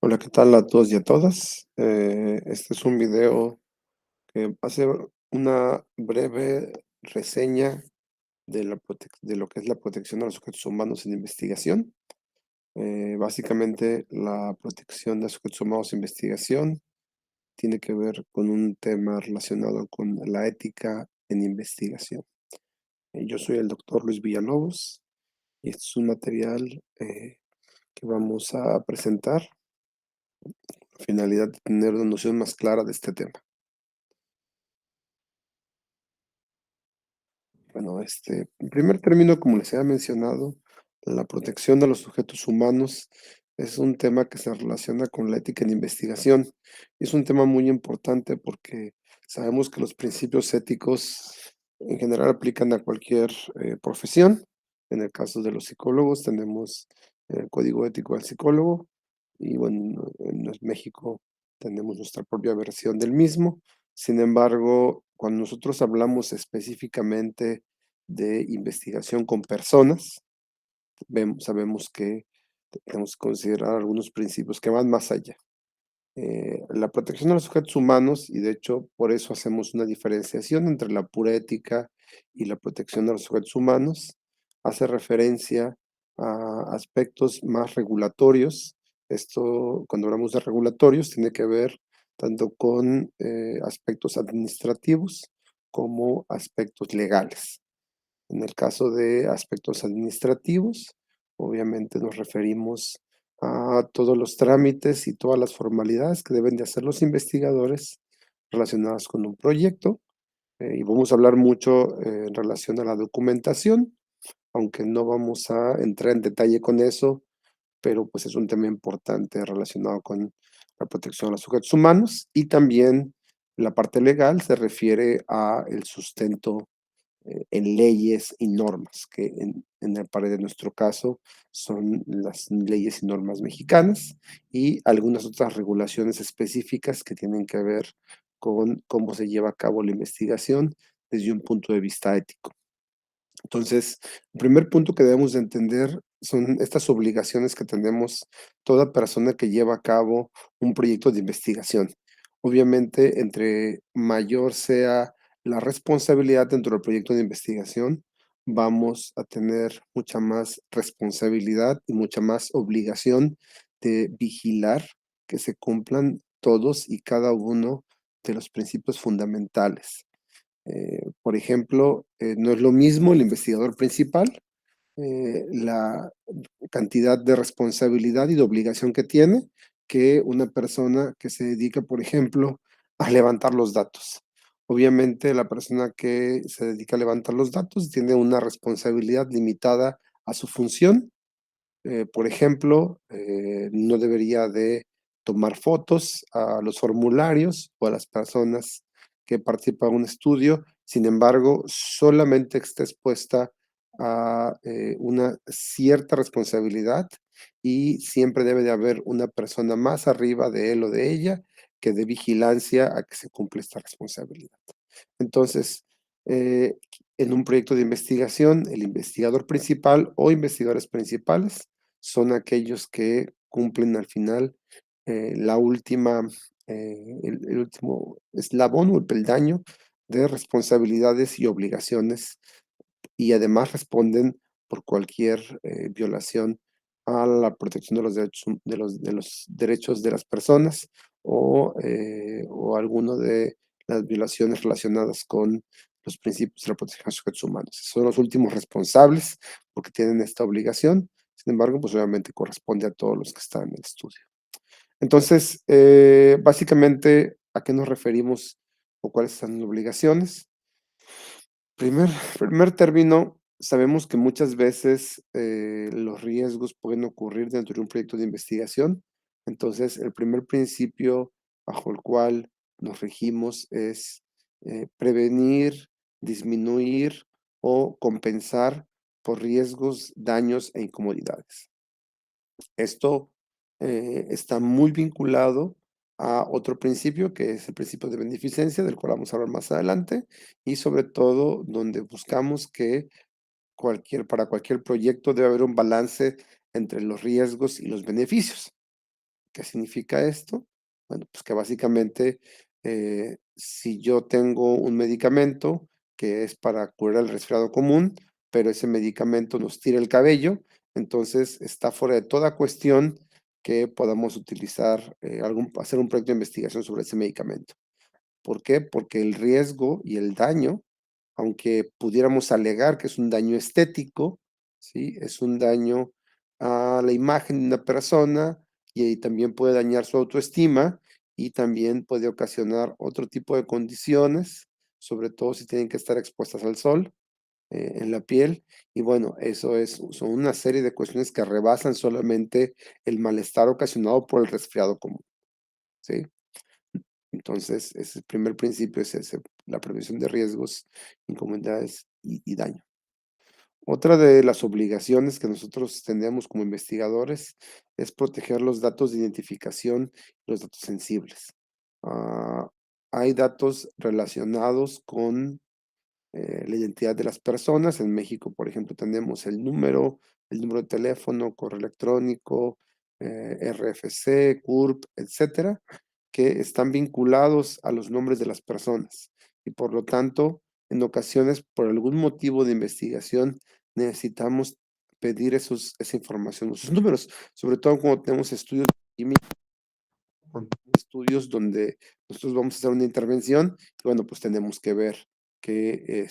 Hola, ¿qué tal a todos y a todas? Este es un video que va a ser una breve reseña de de lo que es la protección de los sujetos humanos en investigación. Básicamente, la protección de los sujetos humanos en investigación tiene que ver con un tema relacionado con la ética en investigación. Yo soy el doctor Luis Villalobos y este es un material que vamos a presentar con la finalidad de tener una noción más clara de este tema. Bueno, en primer término, como les había mencionado, la protección de los sujetos humanos es un tema que se relaciona con la ética en investigación. Es un tema muy importante porque sabemos que los principios éticos en general aplican a cualquier profesión. En el caso de los psicólogos tenemos el código ético del psicólogo y bueno, en México tenemos nuestra propia versión del mismo. Sin embargo, cuando nosotros hablamos específicamente de investigación con personas, sabemos que tenemos que considerar algunos principios que van más allá. La protección de los sujetos humanos, y de hecho por eso hacemos una diferenciación entre la pura ética y la protección de los sujetos humanos, hace referencia a aspectos más regulatorios. Esto, cuando hablamos de regulatorios, tiene que ver tanto con aspectos administrativos como aspectos legales. En el caso de aspectos administrativos, obviamente nos referimos a todos los trámites y todas las formalidades que deben de hacer los investigadores relacionadas con un proyecto. Y vamos a hablar mucho en relación a la documentación, aunque no vamos a entrar en detalle con eso, pero pues es un tema importante relacionado con la protección de los sujetos humanos. Y también la parte legal se refiere a el sustento en leyes y normas, que de nuestro caso son las leyes y normas mexicanas y algunas otras regulaciones específicas que tienen que ver con cómo se lleva a cabo la investigación desde un punto de vista ético. Entonces, el primer punto que debemos de entender son estas obligaciones que tenemos toda persona que lleva a cabo un proyecto de investigación. Obviamente, entre mayor sea la responsabilidad dentro del proyecto de investigación, vamos a tener mucha más responsabilidad y mucha más obligación de vigilar que se cumplan todos y cada uno de los principios fundamentales. Por ejemplo, no es lo mismo el investigador principal, la cantidad de responsabilidad y de obligación que tiene, que una persona que se dedica, por ejemplo, a levantar los datos. Obviamente, la persona que se dedica a levantar los datos tiene una responsabilidad limitada a su función. Por ejemplo, no debería de tomar fotos a los formularios o a las personas que participan en un estudio. Sin embargo, solamente está expuesta a una cierta responsabilidad y siempre debe de haber una persona más arriba de él o de ella que dé vigilancia a que se cumpla esta responsabilidad. Entonces, en un proyecto de investigación, el investigador principal o investigadores principales son aquellos que cumplen al final la última, el último eslabón o el peldaño de responsabilidades y obligaciones y además responden por cualquier violación a la protección de los derechos, de los derechos de las personas o alguno de las violaciones relacionadas con los principios de la protección de los sujetos humanos. Son los últimos responsables porque tienen esta obligación. Sin embargo, pues obviamente corresponde a todos los que están en el estudio. Entonces, básicamente, ¿a qué nos referimos o cuáles son las obligaciones? Primer primer término, sabemos que muchas veces, los riesgos pueden ocurrir dentro de un proyecto de investigación. Entonces, el primer principio bajo el cual nos regimos es, prevenir, disminuir o compensar por riesgos, daños e incomodidades. Esto, está muy vinculado a otro principio, que es el principio de beneficencia, del cual vamos a hablar más adelante, y sobre todo donde buscamos que para cualquier proyecto debe haber un balance entre los riesgos y los beneficios. ¿Qué significa esto? Bueno, pues que básicamente, si yo tengo un medicamento que es para curar el resfriado común, pero ese medicamento nos tira el cabello, entonces está fuera de toda cuestión que podamos utilizar, hacer un proyecto de investigación sobre ese medicamento. ¿Por qué? Porque el riesgo y el daño, aunque pudiéramos alegar que es un daño estético, ¿sí? Es un daño a la imagen de una persona y ahí también puede dañar su autoestima y también puede ocasionar otro tipo de condiciones, sobre todo si tienen que estar expuestas al sol, en la piel. Y bueno, son una serie de cuestiones que rebasan solamente el malestar ocasionado por el resfriado común, ¿sí? Entonces, ese primer principio es ese, la prevención de riesgos, incomodidades y daño. Otra de las obligaciones que nosotros tenemos como investigadores es proteger los datos de identificación, los datos sensibles. Ah, Hay datos relacionados con la identidad de las personas. En México, por ejemplo, tenemos el número de teléfono, correo electrónico, RFC, CURP, etcétera, que están vinculados a los nombres de las personas. Y por lo tanto, en ocasiones, por algún motivo de investigación, necesitamos pedir esa información, esos números, sobre todo cuando tenemos estudios químicos, estudios donde nosotros vamos a hacer una intervención y bueno, pues tenemos que ver que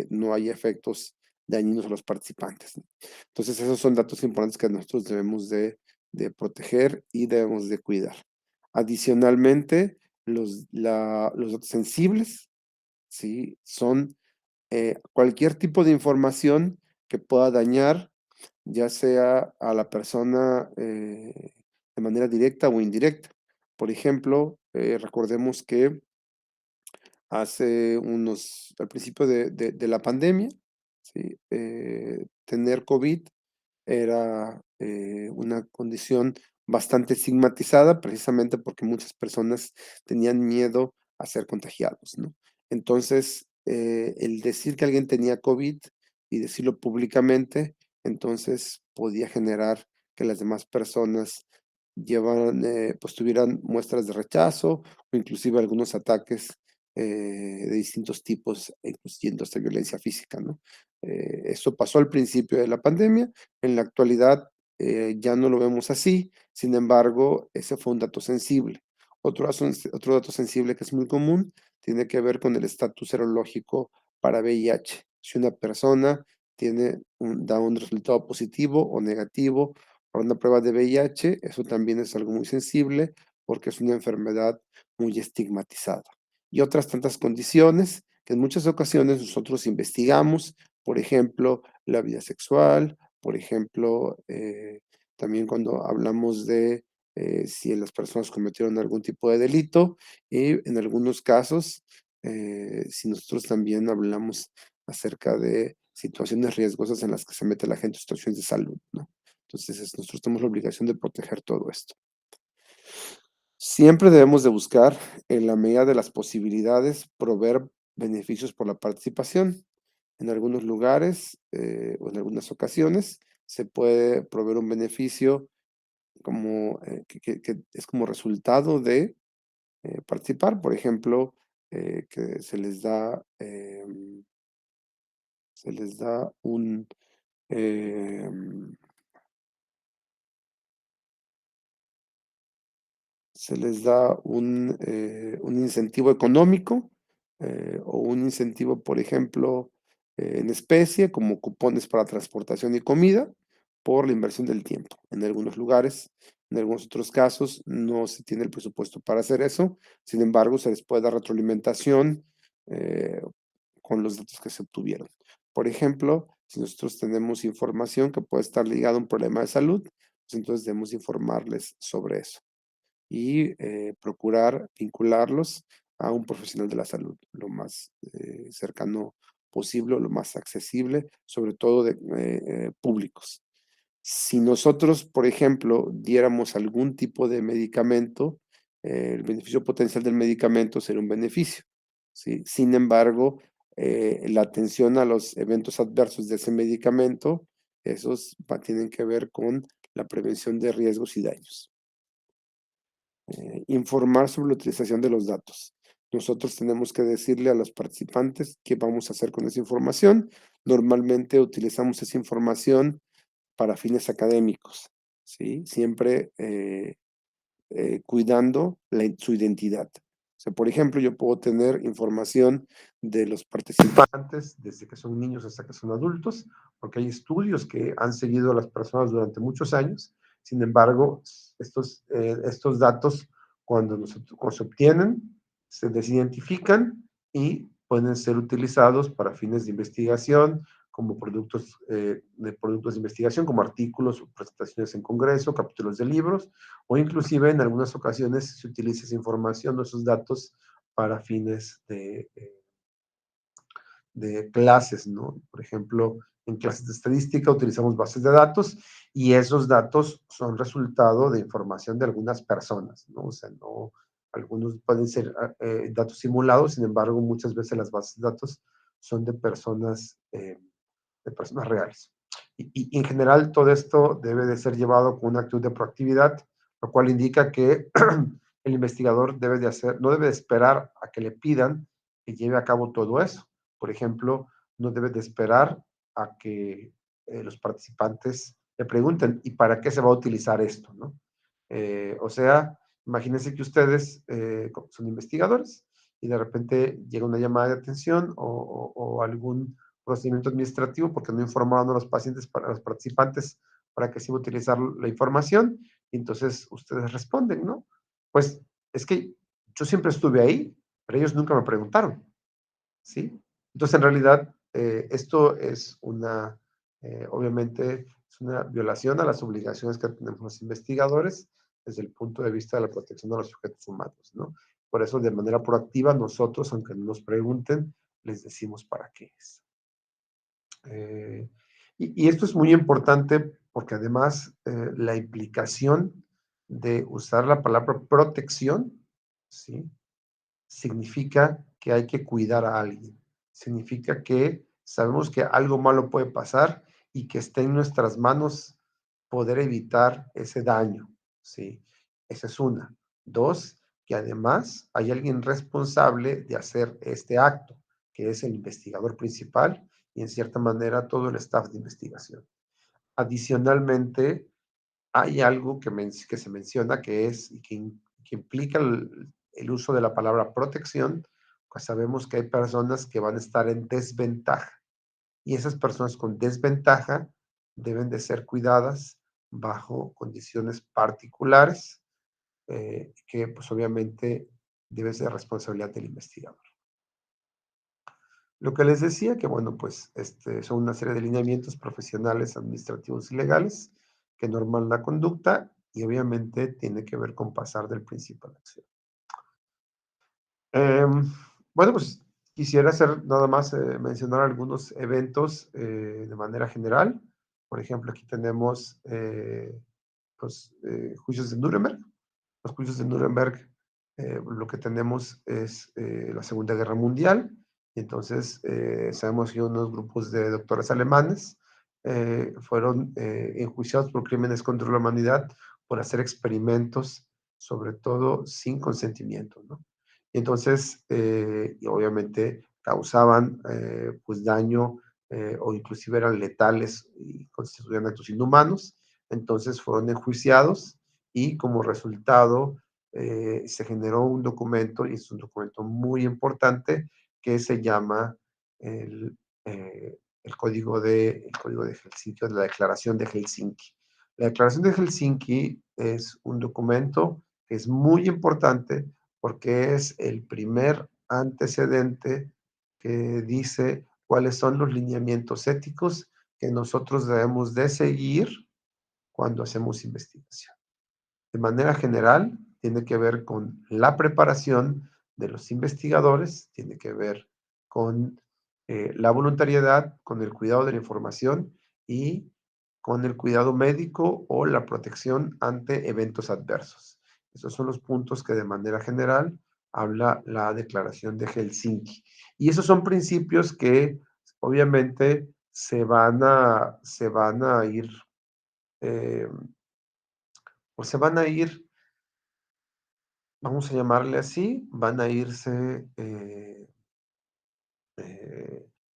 no haya efectos dañinos a los participantes, ¿no? Entonces, esos son datos importantes que nosotros debemos de proteger y debemos de cuidar. Adicionalmente, los datos sensibles, ¿sí? Son cualquier tipo de información que pueda dañar, ya sea a la persona de manera directa o indirecta. Por ejemplo, recordemos que al principio de la pandemia, ¿sí? Tener COVID era una condición bastante estigmatizada, precisamente porque muchas personas tenían miedo a ser contagiados, ¿no? Entonces, el decir que alguien tenía COVID y decirlo públicamente, entonces podía generar que las demás personas pues tuvieran muestras de rechazo o inclusive algunos ataques de distintos tipos, incluyendo hasta violencia física, ¿no? Eso pasó al principio de la pandemia. En la actualidad ya no lo vemos así, sin embargo, ese fue un dato sensible. Otro dato sensible que es muy común tiene que ver con el estatus serológico para VIH. Si una persona da un resultado positivo o negativo para una prueba de VIH, eso también es algo muy sensible porque es una enfermedad muy estigmatizada. Y otras tantas condiciones que en muchas ocasiones nosotros investigamos, por ejemplo, la vida sexual, por ejemplo, también cuando hablamos de si las personas cometieron algún tipo de delito y en algunos casos, si nosotros también hablamos acerca de situaciones riesgosas en las que se mete la gente en situaciones de salud, ¿no? Entonces, nosotros tenemos la obligación de proteger todo esto. Siempre debemos de buscar, en la medida de las posibilidades, proveer beneficios por la participación. En algunos lugares, o en algunas ocasiones, se puede proveer un beneficio como, que es como resultado de, participar. Por ejemplo, que se les da em, se les da un incentivo económico, o un incentivo, por ejemplo, en especie, como cupones para transportación y comida, por la inversión del tiempo. En algunos lugares, en algunos otros casos, no se tiene el presupuesto para hacer eso. Sin embargo, se les puede dar retroalimentación eh, con los datos que se obtuvieron. Por ejemplo, si nosotros tenemos información que puede estar ligada a un problema de salud, pues entonces debemos informarles sobre eso y procurar vincularlos a un profesional de la salud lo más cercano posible, o lo más accesible, sobre todo de públicos. Si nosotros, por ejemplo, diéramos algún tipo de medicamento, el beneficio potencial del medicamento sería un beneficio, ¿sí? Sin embargo, la atención a los eventos adversos de ese medicamento, tienen que ver con la prevención de riesgos y daños. informar sobre la utilización de los datos. Nosotros tenemos que decirle a los participantes qué vamos a hacer con esa información. Normalmente utilizamos esa información para fines académicos, ¿sí? Siempre cuidando su identidad. O sea, por ejemplo, yo puedo tener información de los participantes desde que son niños hasta que son adultos, porque hay estudios que han seguido a las personas durante muchos años. Sin embargo, estos datos, cuando se obtienen, se desidentifican y pueden ser utilizados para fines de investigación, como productos de investigación, como artículos o presentaciones en congreso, capítulos de libros, o inclusive en algunas ocasiones se utiliza esa información o esos datos para fines de clases, ¿no? Por ejemplo, en clases de estadística utilizamos bases de datos y esos datos son resultado de información de algunas personas, ¿no? O sea, no, algunos pueden ser datos simulados, sin embargo, muchas veces las bases de datos son de personas reales. Y en general todo esto debe de ser llevado con una actitud de proactividad, lo cual indica que el investigador no debe de esperar a que le pidan que lleve a cabo todo eso. Por ejemplo, no debe de esperar a que los participantes le pregunten, ¿y para qué se va a utilizar esto? ¿No? O sea, imagínense que ustedes son investigadores y de repente llega una llamada de atención o algún procedimiento administrativo porque no informaron a los pacientes, a los participantes para que se iba a utilizar la información y entonces ustedes responden, ¿no? Pues es que yo siempre estuve ahí, pero ellos nunca me preguntaron, ¿sí? Entonces, en realidad, esto es obviamente, es una violación a las obligaciones que tenemos los investigadores desde el punto de vista de la protección de los sujetos humanos, ¿no? Por eso, de manera proactiva, nosotros, aunque no nos pregunten, les decimos para qué es. Y esto es muy importante porque además la implicación de usar la palabra protección, ¿sí? Significa que hay que cuidar a alguien. Significa que sabemos que algo malo puede pasar y que está en nuestras manos poder evitar ese daño, ¿sí? Esa es una. Dos, que además hay alguien responsable de hacer este acto, que es el investigador principal y en cierta manera todo el staff de investigación. Adicionalmente, hay algo que se menciona que implica el uso de la palabra protección, pues sabemos que hay personas que van a estar en desventaja y esas personas con desventaja deben de ser cuidadas bajo condiciones particulares que pues obviamente debe ser responsabilidad del investigador. Lo que les decía, que bueno, pues son una serie de lineamientos profesionales, administrativos y legales que norman la conducta y obviamente tiene que ver con pasar del principio a la acción. Bueno, pues quisiera hacer nada más mencionar algunos eventos de manera general. Por ejemplo, aquí tenemos los juicios de Nuremberg. Los juicios de Nuremberg, lo que tenemos es la Segunda Guerra Mundial. Y entonces sabemos que unos grupos de doctores alemanes fueron enjuiciados por crímenes contra la humanidad por hacer experimentos, sobre todo sin consentimiento, ¿no? Y entonces, y obviamente causaban pues daño o inclusive eran letales y constituían actos inhumanos. Entonces fueron enjuiciados y como resultado se generó un documento, y es un documento muy importante, que se llama el, el Código de Helsinki, o la Declaración de Helsinki. La Declaración de Helsinki es un documento que es muy importante porque es el primer antecedente que dice cuáles son los lineamientos éticos que nosotros debemos de seguir cuando hacemos investigación. De manera general, tiene que ver con la preparación de los investigadores, tiene que ver con la voluntariedad, con el cuidado de la información y con el cuidado médico o la protección ante eventos adversos. Esos son los puntos que de manera general habla la Declaración de Helsinki. Y esos son principios que obviamente se van a ir eh, pues se van a ir vamos a llamarle así, van a irse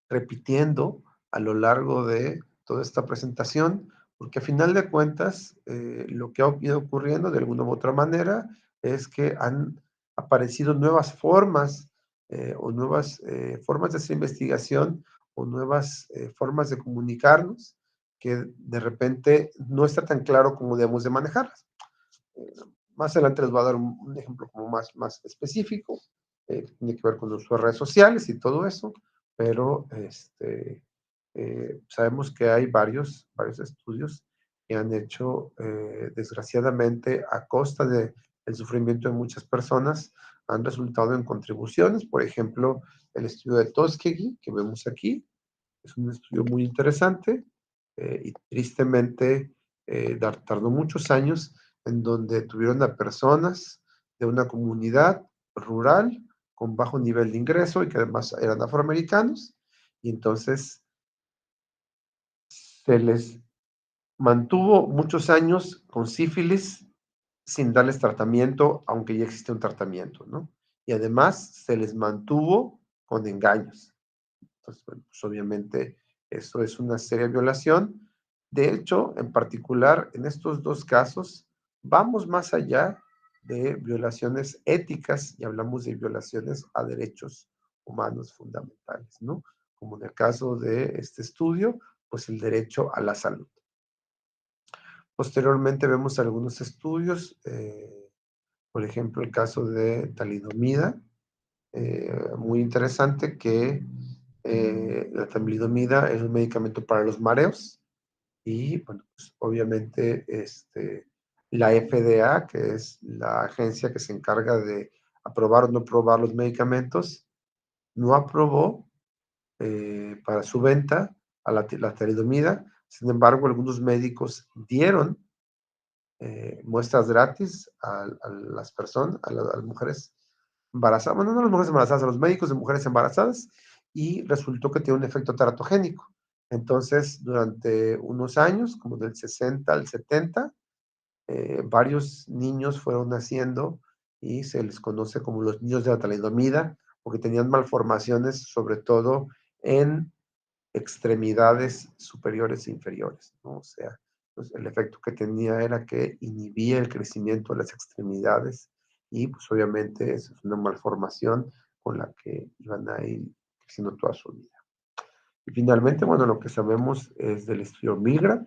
repitiendo a lo largo de toda esta presentación, porque a final de cuentas, lo que ha ido ocurriendo de alguna u otra manera es que han aparecido nuevas formas o nuevas formas de hacer investigación o nuevas formas de comunicarnos que de repente no está tan claro cómo debemos de manejarlas. Eh, Más adelante les voy a dar un ejemplo como más específico, que tiene que ver con los uso de redes sociales y todo eso, pero sabemos que hay varios estudios que han hecho, desgraciadamente, a costa del sufrimiento de muchas personas, han resultado en contribuciones. Por ejemplo, el estudio de Tuskegee, que vemos aquí, es un estudio muy interesante y tristemente tardó muchos años en donde tuvieron a personas de una comunidad rural con bajo nivel de ingreso y que además eran afroamericanos y entonces se les mantuvo muchos años con sífilis sin darles tratamiento, aunque ya existe un tratamiento, ¿no? Y además se les mantuvo con engaños. Entonces, bueno, pues obviamente eso es una seria violación. De hecho, en particular, en estos dos casos, vamos más allá de violaciones éticas y hablamos de violaciones a derechos humanos fundamentales, ¿no? Como en el caso de este estudio, pues el derecho a la salud. Posteriormente vemos algunos estudios, por ejemplo, el caso de talidomida, muy interesante que la talidomida es un medicamento para los mareos y, bueno, pues obviamente la FDA, que es la agencia que se encarga de aprobar o no aprobar los medicamentos, no aprobó para su venta a la talidomida. Sin embargo, algunos médicos dieron muestras gratis a las personas, a las mujeres embarazadas, bueno, no a las mujeres embarazadas, a los médicos de mujeres embarazadas, y resultó que tiene un efecto teratogénico. Entonces, durante unos años, como del 60 al 70, varios niños fueron naciendo y se les conoce como los niños de la talidomida, porque tenían malformaciones, sobre todo en extremidades superiores e inferiores, ¿no? O sea, pues el efecto que tenía era que inhibía el crecimiento de las extremidades y pues obviamente eso es una malformación con la que iban a ir creciendo toda su vida. Y finalmente, bueno, lo que sabemos es del estudio Milgram,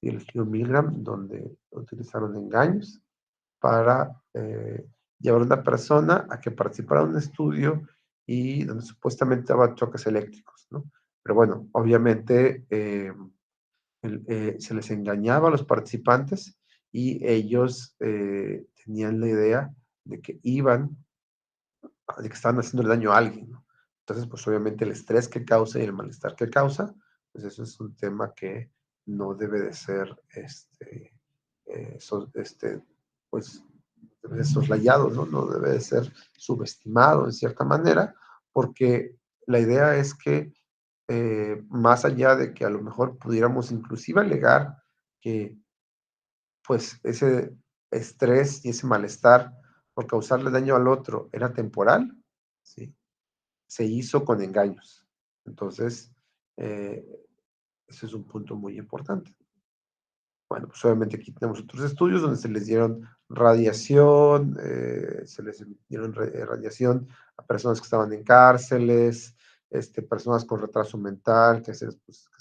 y el estudio Milgram donde utilizaron engaños para llevar a una persona a que participara en un estudio y donde supuestamente daba choques eléctricos, ¿no? Pero bueno, obviamente se les engañaba a los participantes y ellos tenían la idea de que de que estaban haciendo daño a alguien, ¿no? Entonces, pues obviamente el estrés que causa y el malestar que causa, pues eso es un tema que no debe de ser, pues, debe de ser soslayado, ¿no? No debe de ser subestimado en cierta manera, porque la idea es que más allá de que a lo mejor pudiéramos inclusive alegar que pues ese estrés y ese malestar por causarle daño al otro era temporal, ¿sí? Se hizo con engaños. Entonces, eh, ese es un punto muy importante. Bueno, pues obviamente aquí tenemos otros estudios donde se les dieron radiación, se les dieron radiación a personas que estaban en cárceles, personas con retraso mental, que se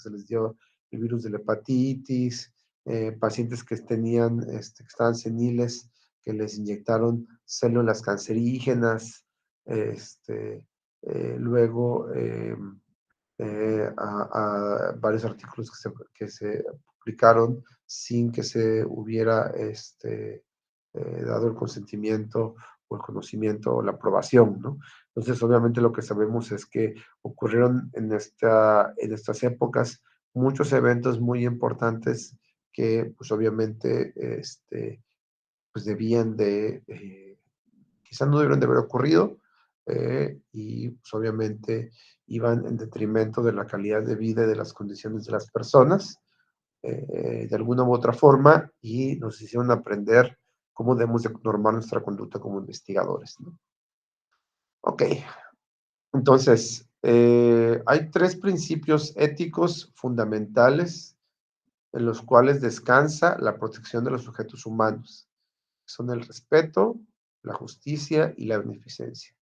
les dio el virus de la hepatitis, pacientes que tenían, que estaban seniles, que les inyectaron células cancerígenas, luego a varios artículos que se publicaron sin que se hubiera dado el consentimiento o el conocimiento o la aprobación, ¿no? Entonces, obviamente lo que sabemos es que ocurrieron en estas épocas muchos eventos muy importantes que, pues obviamente, pues debían de, quizás no debieron de haber ocurrido, y pues obviamente iban en detrimento de la calidad de vida y de las condiciones de las personas, de alguna u otra forma, y nos hicieron aprender cómo debemos de normar nuestra conducta como investigadores, ¿no? Ok, entonces, hay 3 principios éticos fundamentales en los cuales descansa la protección de los sujetos humanos. Son el respeto, la justicia y la beneficencia.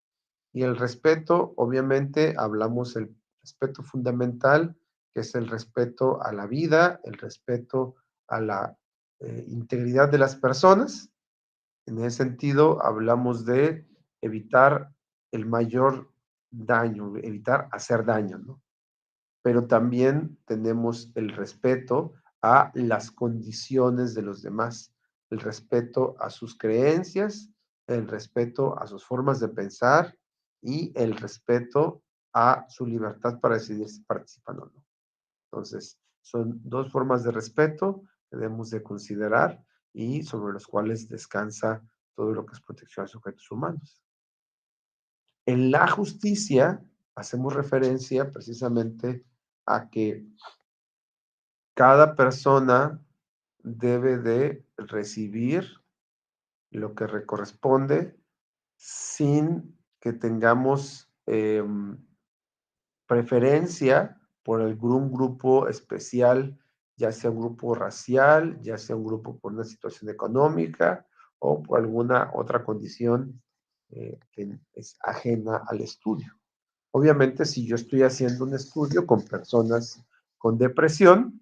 Y el respeto, obviamente, hablamos del respeto fundamental, que es el respeto a la vida, el respeto a la integridad de las personas. En ese sentido, hablamos de evitar el mayor daño, evitar hacer daño, ¿no? Pero también tenemos el respeto a las condiciones de los demás, el respeto a sus creencias, el respeto a sus formas de pensar y el respeto a su libertad para decidir si participan o no. Entonces, son 2 formas de respeto que debemos de considerar y sobre los cuales descansa todo lo que es protección a sujetos humanos. En la justicia hacemos referencia precisamente a que cada persona debe de recibir lo que le corresponde sin que tengamos preferencia por algún grupo especial, ya sea un grupo racial, ya sea un grupo por una situación económica o por alguna otra condición que es ajena al estudio. Obviamente, si yo estoy haciendo un estudio con personas con depresión,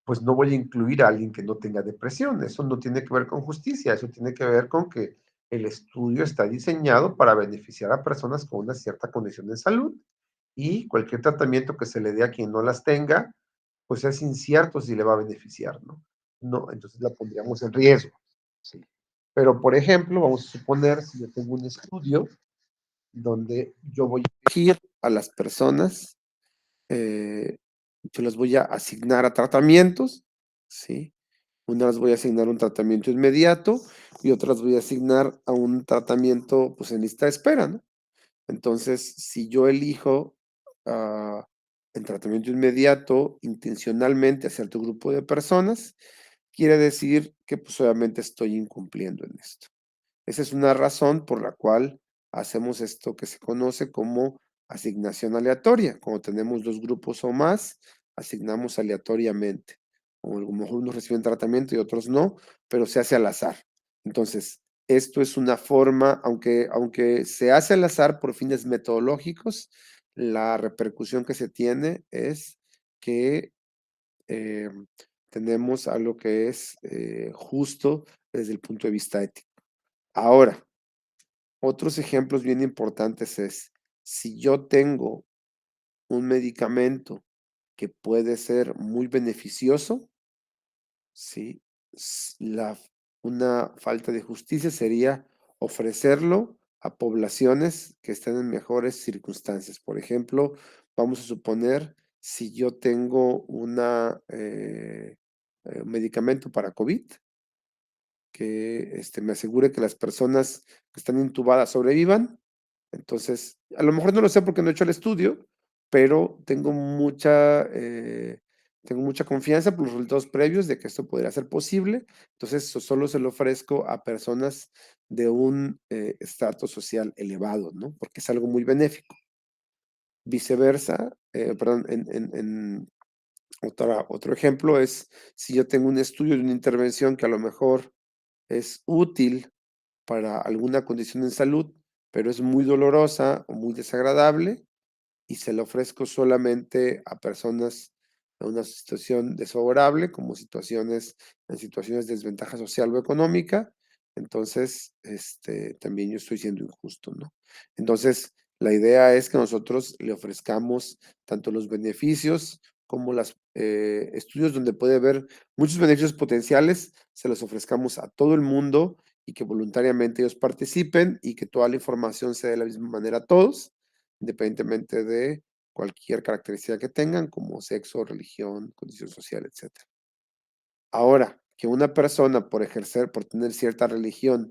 pues no voy a incluir a alguien que no tenga depresión. Eso no tiene que ver con justicia, eso tiene que ver con que el estudio está diseñado para beneficiar a personas con una cierta condición de salud y cualquier tratamiento que se le dé a quien no las tenga, pues es incierto si le va a beneficiar, ¿no? No, entonces la pondríamos en riesgo, ¿sí? Pero, por ejemplo, vamos a suponer si yo tengo un estudio donde yo voy a elegir a las personas, eh, yo las voy a asignar a tratamientos, ¿sí? Unas voy a asignar un tratamiento inmediato y otras voy a asignar a un tratamiento, pues, en lista de espera, ¿no? Entonces, si yo elijo el tratamiento inmediato intencionalmente a cierto grupo de personas, quiere decir que, pues, obviamente estoy incumpliendo en esto. Esa es una razón por la cual hacemos esto que se conoce como asignación aleatoria. Cuando tenemos 2 grupos o más, asignamos aleatoriamente. O a lo mejor unos reciben tratamiento y otros no, pero se hace al azar. Entonces, esto es una forma, aunque se hace al azar por fines metodológicos, la repercusión que se tiene es que, tenemos algo que es, justo desde el punto de vista ético. Ahora, otros ejemplos bien importantes es, si yo tengo un medicamento que puede ser muy beneficioso, ¿sí? Una falta de justicia sería ofrecerlo a poblaciones que estén en mejores circunstancias. Por ejemplo, vamos a suponer si yo tengo un medicamento para COVID, que me asegure que las personas que están intubadas sobrevivan. Entonces, a lo mejor no lo sé porque no he hecho el estudio, pero tengo mucha confianza por los resultados previos de que esto podría ser posible. Entonces, eso solo se lo ofrezco a personas de un estrato social elevado, ¿no? Porque es algo muy benéfico. Viceversa, perdón, otro ejemplo es si yo tengo un estudio de una intervención que a lo mejor es útil para alguna condición en salud, pero es muy dolorosa o muy desagradable y se la ofrezco solamente a personas en una situación desfavorable, como en situaciones de desventaja social o económica, entonces, también yo estoy siendo injusto, ¿no? Entonces, la idea es que nosotros le ofrezcamos tanto los beneficios como los estudios donde puede haber muchos beneficios potenciales, se los ofrezcamos a todo el mundo y que voluntariamente ellos participen y que toda la información sea de la misma manera a todos, independientemente de cualquier característica que tengan, como sexo, religión, condición social, etcétera. Ahora, que una persona por tener cierta religión,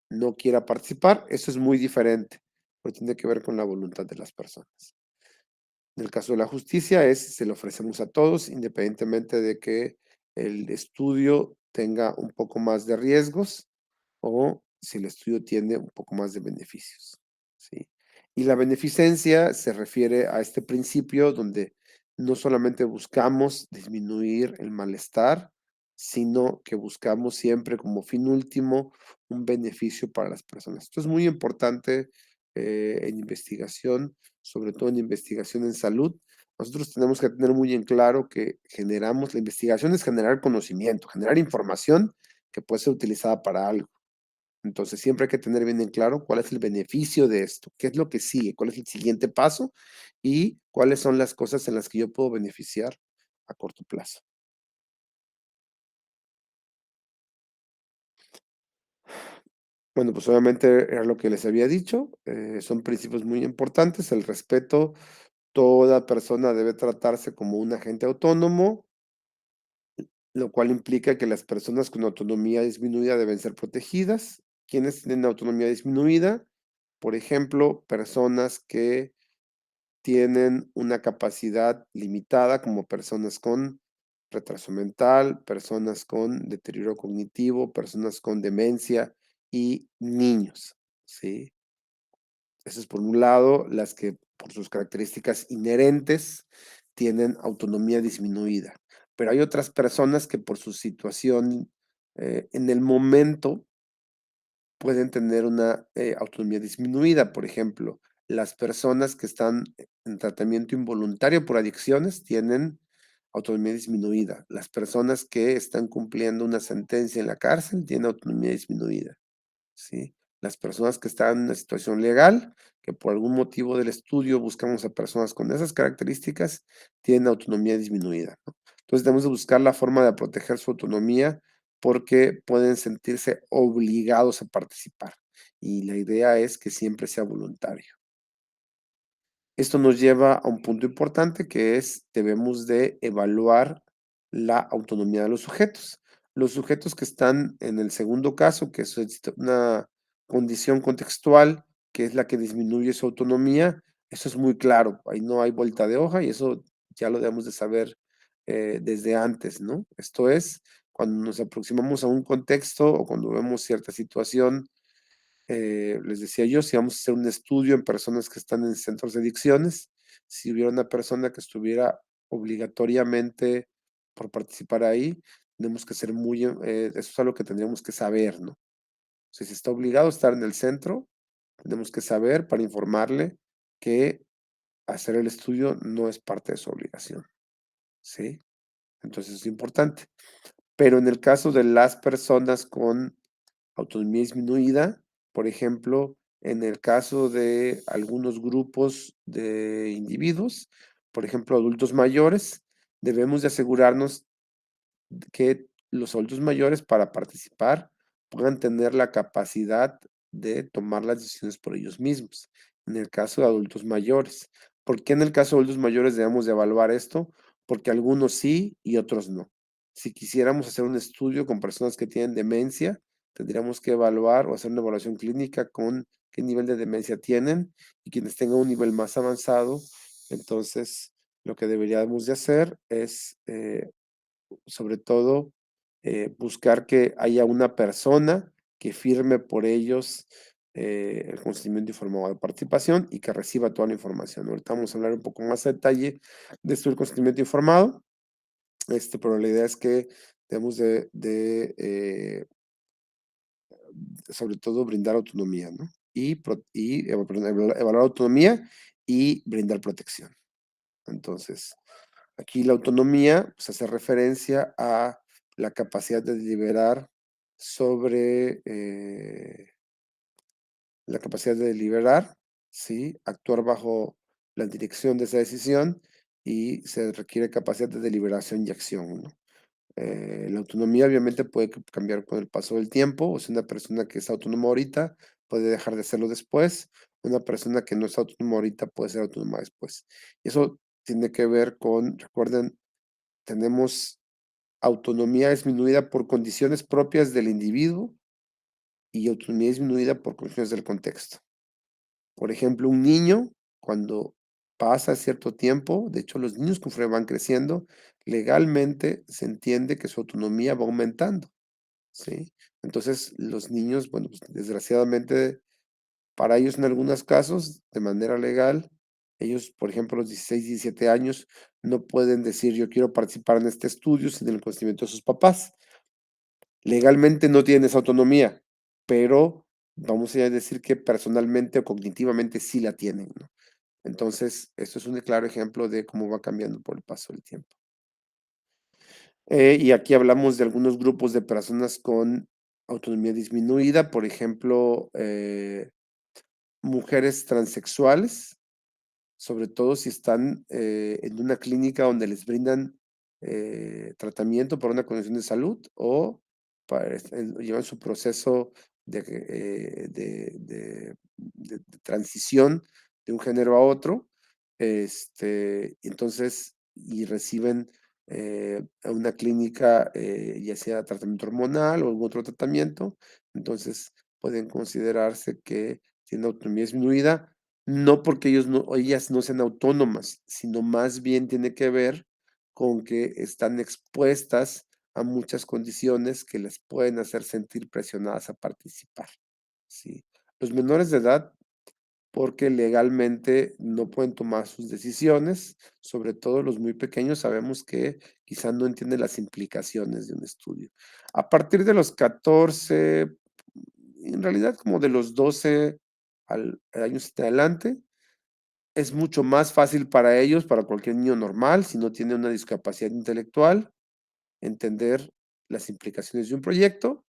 no quiera participar, eso es muy diferente, porque tiene que ver con la voluntad de las personas. En el caso de la justicia se lo ofrecemos a todos, independientemente de que el estudio tenga un poco más de riesgos o si el estudio tiene un poco más de beneficios, ¿sí? Y la beneficencia se refiere a este principio donde no solamente buscamos disminuir el malestar, sino que buscamos siempre como fin último un beneficio para las personas. Esto es muy importante en investigación, sobre todo en investigación en salud. Nosotros tenemos que tener muy en claro que generamos, la investigación es generar conocimiento, generar información que puede ser utilizada para algo. Entonces, siempre hay que tener bien en claro cuál es el beneficio de esto, qué es lo que sigue, cuál es el siguiente paso y cuáles son las cosas en las que yo puedo beneficiar a corto plazo. Bueno, pues obviamente era lo que les había dicho, son principios muy importantes, el respeto, toda persona debe tratarse como un agente autónomo, lo cual implica que las personas con autonomía disminuida deben ser protegidas. ¿Quiénes tienen autonomía disminuida? Por ejemplo, personas que tienen una capacidad limitada, como personas con retraso mental, personas con deterioro cognitivo, personas con demencia y niños, ¿sí? Eso es por un lado, las que por sus características inherentes tienen autonomía disminuida. Pero hay otras personas que por su situación en el momento pueden tener una autonomía disminuida. Por ejemplo, las personas que están en tratamiento involuntario por adicciones tienen autonomía disminuida. Las personas que están cumpliendo una sentencia en la cárcel tienen autonomía disminuida. ¿Sí? Las personas que están en una situación legal, que por algún motivo del estudio buscamos a personas con esas características, tienen autonomía disminuida, ¿no? Entonces debemos de buscar la forma de proteger su autonomía porque pueden sentirse obligados a participar y la idea es que siempre sea voluntario. Esto nos lleva a un punto importante que es, debemos de evaluar la autonomía de los sujetos. Los sujetos que están en el segundo caso, que es una condición contextual, que es la que disminuye su autonomía, eso es muy claro, ahí no hay vuelta de hoja y eso ya lo debemos de saber desde antes, ¿no? Esto es, cuando nos aproximamos a un contexto o cuando vemos cierta situación les decía yo, si vamos a hacer un estudio en personas que están en centros de adicciones, si hubiera una persona que estuviera obligatoriamente por participar ahí, tenemos que ser muy, eso es algo que tendríamos que saber, ¿no? Si se está obligado a estar en el centro, tenemos que saber para informarle que hacer el estudio no es parte de su obligación, ¿sí? Entonces es importante. Pero en el caso de las personas con autonomía disminuida, por ejemplo, en el caso de algunos grupos de individuos, por ejemplo, adultos mayores, debemos de asegurarnos que los adultos mayores para participar puedan tener la capacidad de tomar las decisiones por ellos mismos, en el caso de adultos mayores. ¿Por qué en el caso de adultos mayores debemos de evaluar esto? Porque algunos sí y otros no. Si quisiéramos hacer un estudio con personas que tienen demencia, tendríamos que evaluar o hacer una evaluación clínica con qué nivel de demencia tienen y quienes tengan un nivel más avanzado, entonces lo que deberíamos de hacer es sobre todo, buscar que haya una persona que firme por ellos el consentimiento informado de participación y que reciba toda la información. Ahorita vamos a hablar un poco más a detalle de esto del consentimiento informado, pero la idea es que debemos sobre todo, brindar autonomía, ¿no? Perdón, evaluar autonomía y brindar protección. Entonces, aquí la autonomía, pues, hace referencia a la capacidad de deliberar sobre, la capacidad de deliberar, ¿sí? Actuar bajo la dirección de esa decisión y se requiere capacidad de deliberación y acción, ¿no? La autonomía obviamente puede cambiar con el paso del tiempo, o sea, una persona que es autónoma ahorita puede dejar de serlo después, una persona que no es autónoma ahorita puede ser autónoma después. Y eso tiene que ver con, recuerden, tenemos autonomía disminuida por condiciones propias del individuo y autonomía disminuida por condiciones del contexto. Por ejemplo, un niño, cuando pasa cierto tiempo, de hecho, los niños conforme van creciendo, legalmente se entiende que su autonomía va aumentando. ¿sí? Entonces, los niños, bueno, pues, desgraciadamente, para ellos, en algunos casos, de manera legal, ellos, por ejemplo, a los 16, 17 años, no pueden decir: "Yo quiero participar en este estudio", sin el consentimiento de sus papás. Legalmente no tienen esa autonomía, pero vamos a decir que personalmente o cognitivamente sí la tienen, ¿no? Entonces, esto es un claro ejemplo de cómo va cambiando por el paso del tiempo. Y aquí hablamos de algunos grupos de personas con autonomía disminuida, por ejemplo, mujeres transexuales, sobre todo si están, en una clínica donde les brindan, tratamiento para una condición de salud o para llevan su proceso de que, de transición de un género a otro, entonces, y reciben, a una clínica, ya sea tratamiento hormonal o algún otro tratamiento, entonces pueden considerarse que tienen autonomía disminuida, no porque ellos no o ellas no sean autónomas, sino más bien tiene que ver con que están expuestas a muchas condiciones que les pueden hacer sentir presionadas a participar, ¿sí? Los menores de edad, porque legalmente no pueden tomar sus decisiones, sobre todo los muy pequeños, sabemos que quizá no entienden las implicaciones de un estudio. A partir de los 14, en realidad como de los 12 años en adelante, es mucho más fácil para ellos, para cualquier niño normal, si no tiene una discapacidad intelectual, entender las implicaciones de un proyecto,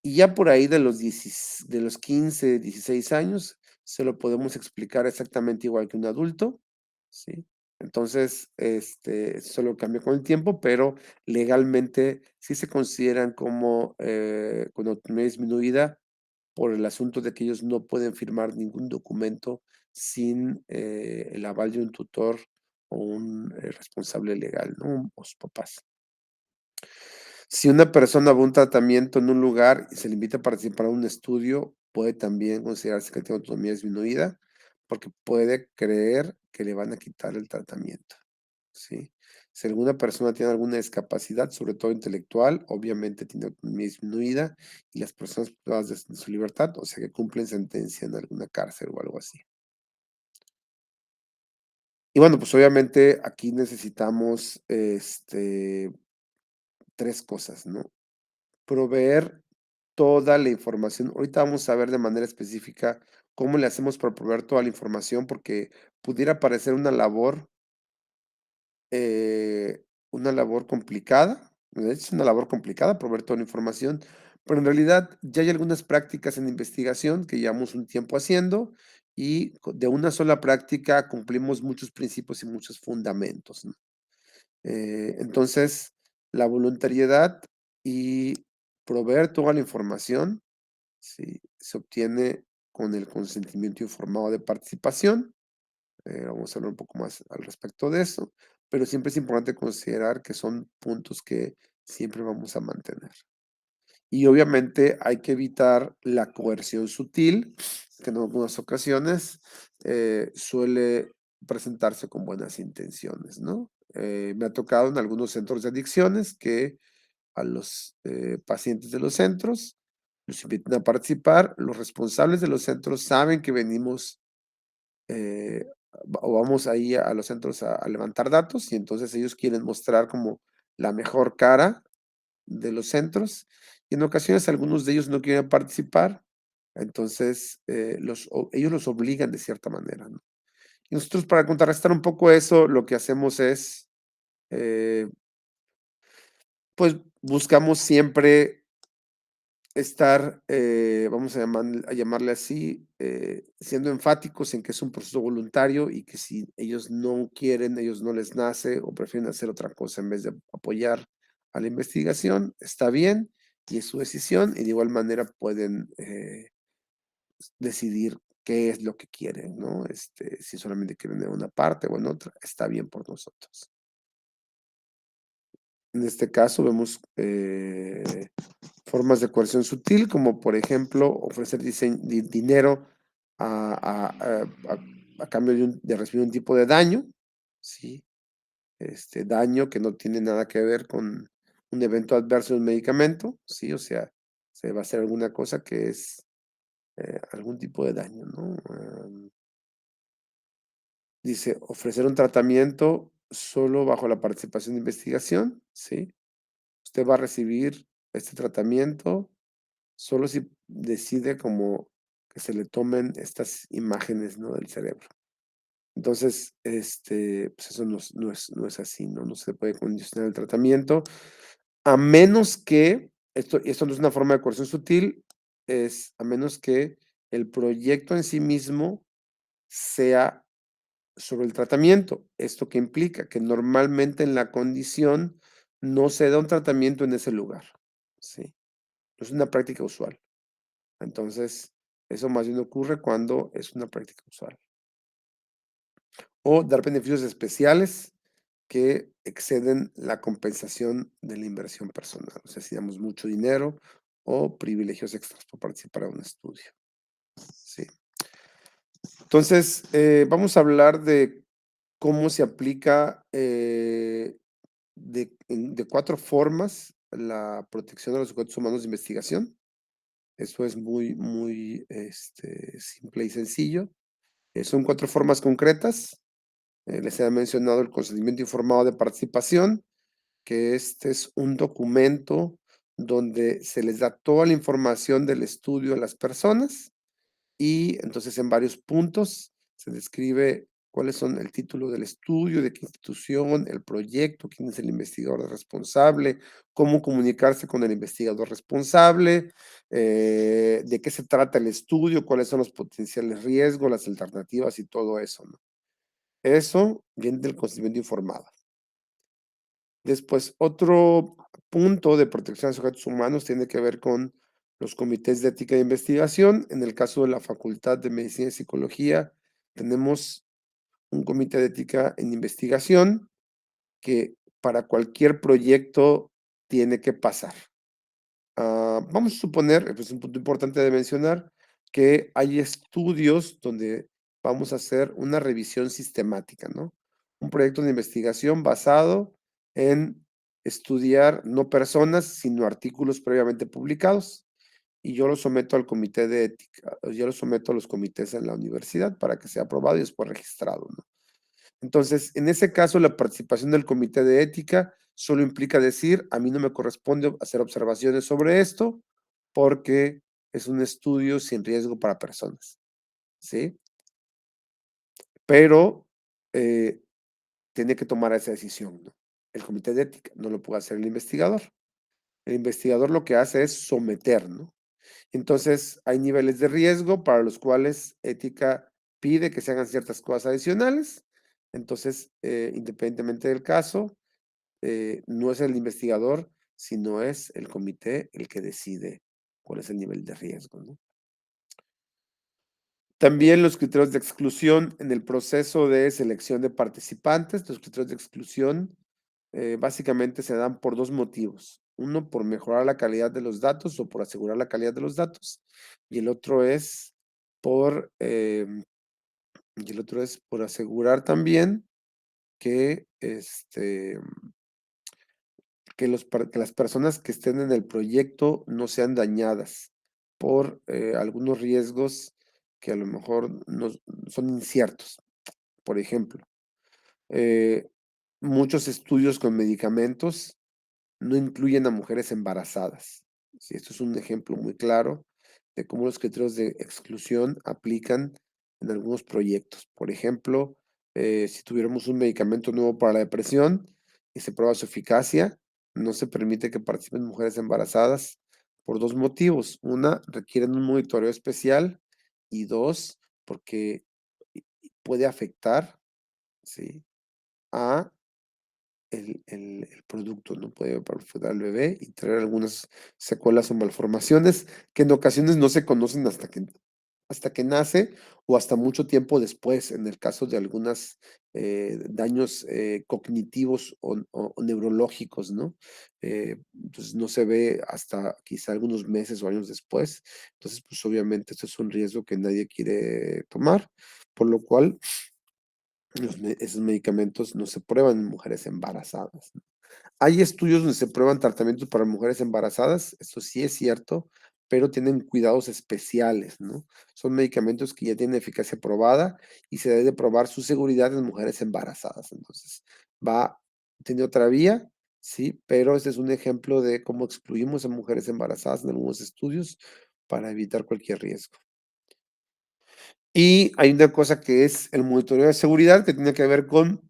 y ya por ahí de los 15, 16 años, se lo podemos explicar exactamente igual que un adulto, ¿sí? Entonces, solo cambia con el tiempo, pero legalmente sí se consideran como, con autonomía disminuida por el asunto de que ellos no pueden firmar ningún documento sin, el aval de un tutor o un, responsable legal, ¿no? O sus papás. Si una persona va a un tratamiento en un lugar y se le invita a participar en un estudio, puede también considerarse que tiene autonomía disminuida, porque puede creer que le van a quitar el tratamiento, ¿sí? Si alguna persona tiene alguna discapacidad, sobre todo intelectual, obviamente tiene autonomía disminuida y las personas privadas de su libertad, o sea, que cumplen sentencia en alguna cárcel o algo así. Y bueno, pues obviamente aquí necesitamos, 3 cosas, ¿no? Proveer toda la información. Ahorita vamos a ver de manera específica cómo le hacemos para proveer toda la información, porque pudiera parecer una labor complicada. De hecho, es una labor complicada proveer toda la información, pero en realidad ya hay algunas prácticas en investigación que llevamos un tiempo haciendo y de una sola práctica cumplimos muchos principios y muchos fundamentos, ¿no? Entonces, la voluntariedad y proveer toda la información, sí, se obtiene con el consentimiento informado de participación. Vamos a hablar un poco más al respecto de eso, pero siempre es importante considerar que son puntos que siempre vamos a mantener. Y obviamente hay que evitar la coerción sutil, que en algunas ocasiones suele presentarse con buenas intenciones, ¿no? Me ha tocado en algunos centros de adicciones que a los pacientes de los centros los invitan a participar. Los responsables de los centros saben que venimos o vamos ahí a los centros a levantar datos y entonces ellos quieren mostrar como la mejor cara de los centros, y en ocasiones algunos de ellos no quieren participar, entonces, ellos los obligan de cierta manera, ¿no? Y nosotros para contrarrestar un poco eso, lo que hacemos es, eh, pues, buscamos siempre estar, vamos a llamarle así, siendo enfáticos en que es un proceso voluntario y que si ellos no quieren, ellos no les nace o prefieren hacer otra cosa en vez de apoyar a la investigación, está bien y es su decisión y de igual manera pueden, decidir qué es lo que quieren, ¿no? Si solamente quieren en una parte o en otra, está bien por nosotros. En este caso vemos, formas de coerción sutil, como por ejemplo, ofrecer dinero a cambio de recibir un tipo de daño, ¿sí? Daño que no tiene nada que ver un evento adverso de un medicamento, ¿sí? O sea, se va a hacer alguna cosa que es algún tipo de daño, ¿no? Dice, ofrecer un tratamiento solo bajo la participación de investigación, ¿sí? Usted va a recibir este tratamiento solo si decide como que se le tomen estas imágenes, ¿no? Del cerebro. Entonces, pues eso no es así, ¿no? No se puede condicionar el tratamiento, a menos que, esto no es una forma de coerción sutil, es a menos que el proyecto en sí mismo sea sobre el tratamiento. ¿Esto qué implica? Que normalmente en la condición no se da un tratamiento en ese lugar, ¿sí? No es una práctica usual. Entonces, eso más bien ocurre cuando es una práctica usual. O dar beneficios especiales que exceden la compensación de la inversión personal. O sea, si damos mucho dinero o privilegios extras por participar en un estudio. Sí. Entonces, vamos a hablar de cómo se aplica de 4 formas la protección de los sujetos humanos de investigación. Eso es muy simple y sencillo. Son 4 formas concretas. Les he mencionado el consentimiento informado de participación, que este es un documento donde se les da toda la información del estudio a las personas y entonces en varios puntos se describe cuáles son el título del estudio, de qué institución, el proyecto, quién es el investigador responsable, cómo comunicarse con el investigador responsable, de qué se trata el estudio, cuáles son los potenciales riesgos, las alternativas y todo eso, ¿no? Eso viene del consentimiento informado. Después, otro punto de protección de sujetos humanos tiene que ver con los comités de ética de investigación. En el caso de la Facultad de Medicina y Psicología, tenemos un comité de ética en investigación que para cualquier proyecto tiene que pasar. Vamos a suponer, es un punto importante de mencionar, que hay estudios donde vamos a hacer una revisión sistemática, ¿no? Un proyecto de investigación basado en estudiar no personas, sino artículos previamente publicados. Y yo lo someto al comité de ética, yo lo someto a los comités en la universidad para que sea aprobado y después registrado, ¿no? Entonces, en ese caso, la participación del comité de ética solo implica decir, a mí no me corresponde hacer observaciones sobre esto porque es un estudio sin riesgo para personas, ¿sí? Pero eh, tiene que tomar esa decisión, ¿no? El comité de ética no lo puede hacer el investigador. El investigador lo que hace es someter, ¿no? Entonces, hay niveles de riesgo para los cuales ética pide que se hagan ciertas cosas adicionales. Entonces, independientemente del caso, no es el investigador, sino es el comité el que decide cuál es el nivel de riesgo, ¿no? También los criterios de exclusión en el proceso de selección de participantes. Los criterios de exclusión básicamente se dan por 2 motivos. Uno, por mejorar la calidad de los datos o por asegurar la calidad de los datos. Y el otro es por, asegurar también que, que las personas que estén en el proyecto no sean dañadas por algunos riesgos que a lo mejor no son inciertos. Por ejemplo, eh, muchos estudios con medicamentos no incluyen a mujeres embarazadas. Sí, esto es un ejemplo muy claro de cómo los criterios de exclusión aplican en algunos proyectos. Por ejemplo, si tuviéramos un medicamento nuevo para la depresión y se prueba su eficacia, no se permite que participen mujeres embarazadas por 2 motivos. Una, requieren un monitoreo especial y 2, porque puede afectar, ¿sí?, a el producto, ¿no? Puede afectar al bebé y traer algunas secuelas o malformaciones que en ocasiones no se conocen hasta que nace o hasta mucho tiempo después, en el caso de algunos daños cognitivos o neurológicos, ¿no? Entonces no se ve hasta quizá algunos meses o años después. Entonces, pues obviamente esto es un riesgo que nadie quiere tomar, por lo cual esos medicamentos no se prueban en mujeres embarazadas, ¿no? Hay estudios donde se prueban tratamientos para mujeres embarazadas, esto sí es cierto, pero tienen cuidados especiales, ¿no? Son medicamentos que ya tienen eficacia probada y se debe de probar su seguridad en mujeres embarazadas. Entonces, va, tiene otra vía, sí, pero este es un ejemplo de cómo excluimos a mujeres embarazadas en algunos estudios para evitar cualquier riesgo. Y hay una cosa que es el monitoreo de seguridad que tiene que ver con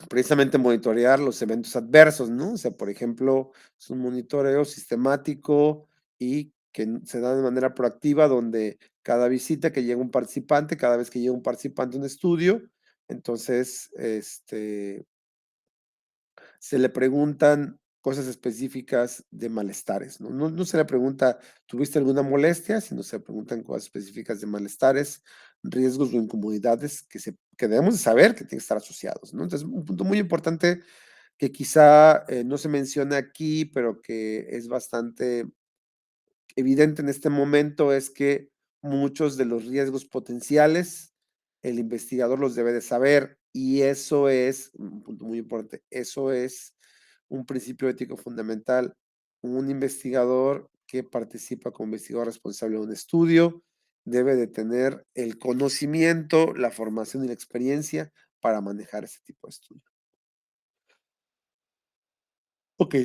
precisamente monitorear los eventos adversos, ¿no? O sea, por ejemplo, es un monitoreo sistemático y que se da de manera proactiva, donde cada visita que llega un participante, cada vez que llega un participante a un estudio, entonces, se le preguntan cosas específicas de malestares, ¿no? No se le pregunta, ¿tuviste alguna molestia? Sino se le preguntan cosas específicas de malestares, riesgos o incomodidades que debemos de saber que tienen que estar asociados, ¿no? Entonces, un punto muy importante que quizá no se menciona aquí, pero que es bastante evidente en este momento es que muchos de los riesgos potenciales, el investigador los debe de saber y eso es un punto muy importante, eso es un principio ético fundamental. Un investigador que participa como investigador responsable de un estudio debe de tener el conocimiento, la formación y la experiencia para manejar ese tipo de estudio. Ok,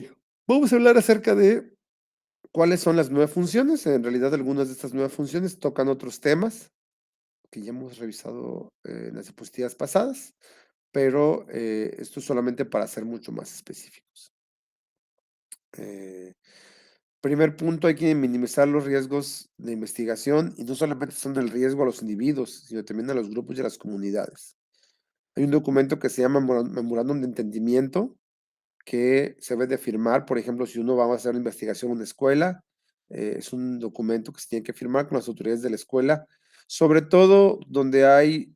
vamos a hablar acerca de ¿cuáles son las 9 funciones? En realidad, algunas de estas 9 funciones tocan otros temas que ya hemos revisado, en las diapositivas pasadas, pero, esto es solamente para ser mucho más específicos. Eh, Primer punto, hay que minimizar los riesgos de investigación, y no solamente son el riesgo a los individuos, sino también a los grupos y a las comunidades. Hay un documento que se llama memorándum de entendimiento, que se debe de firmar, por ejemplo, si uno va a hacer una investigación en una escuela, es un documento que se tiene que firmar con las autoridades de la escuela, sobre todo donde hay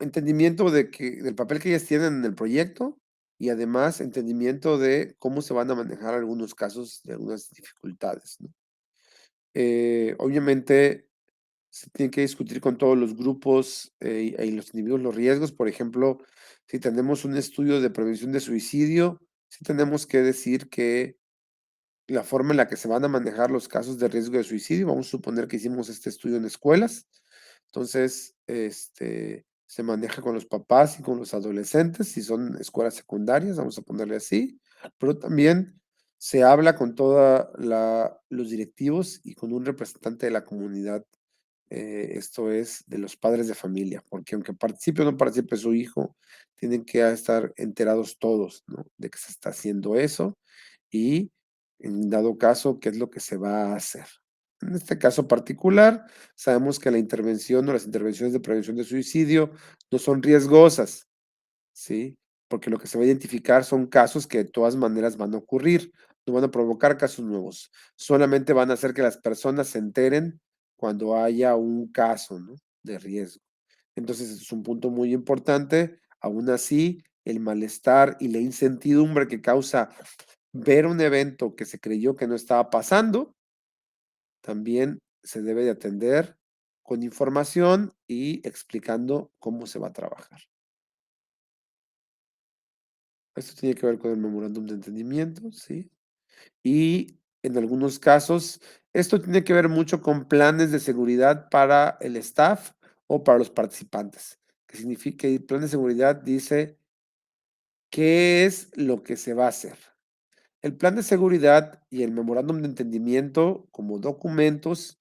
entendimiento del papel que ellas tienen en el proyecto y además entendimiento de cómo se van a manejar algunos casos de algunas dificultades, ¿no? Obviamente se tiene que discutir con todos los grupos y los individuos los riesgos. Por ejemplo, si tenemos un estudio de prevención de suicidio, sí tenemos que decir que la forma en la que se van a manejar los casos de riesgo de suicidio, vamos a suponer que hicimos este estudio en escuelas, entonces se maneja con los papás y con los adolescentes, si son escuelas secundarias, vamos a ponerle así, pero también se habla con todos los directivos y con un representante de la comunidad, esto es de los padres de familia, porque aunque participe o no participe su hijo, tienen que estar enterados todos, ¿no? De que se está haciendo eso y en dado caso, qué es lo que se va a hacer. En este caso particular, sabemos que la intervención o las intervenciones de prevención de suicidio no son riesgosas, ¿sí? Porque lo que se va a identificar son casos que de todas maneras van a ocurrir, no van a provocar casos nuevos, solamente van a hacer que las personas se enteren cuando haya un caso, ¿no? De riesgo. Entonces, es un punto muy importante. Aún así, el malestar y la incertidumbre que causa ver un evento que se creyó que no estaba pasando, también se debe de atender con información y explicando cómo se va a trabajar. Esto tiene que ver con el memorándum de entendimiento, ¿sí? Y en algunos casos, esto tiene que ver mucho con planes de seguridad para el staff o para los participantes. Que significa que el plan de seguridad dice qué es lo que se va a hacer. El plan de seguridad y el memorándum de entendimiento como documentos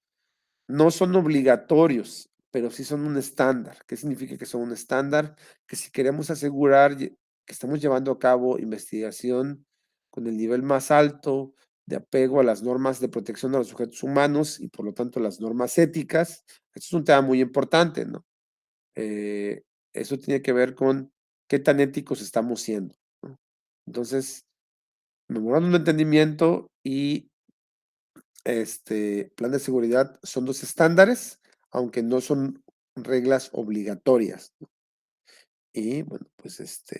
no son obligatorios, pero sí son un estándar. ¿Qué significa que son un estándar? Que si queremos asegurar que estamos llevando a cabo investigación con el nivel más alto de apego a las normas de protección de los sujetos humanos y por lo tanto las normas éticas, esto es un tema muy importante, ¿no? Eh, Eso tiene que ver con qué tan éticos estamos siendo, ¿no? Entonces, memorándum de entendimiento y plan de seguridad son 2 estándares, aunque no son reglas obligatorias. Y bueno, pues, esto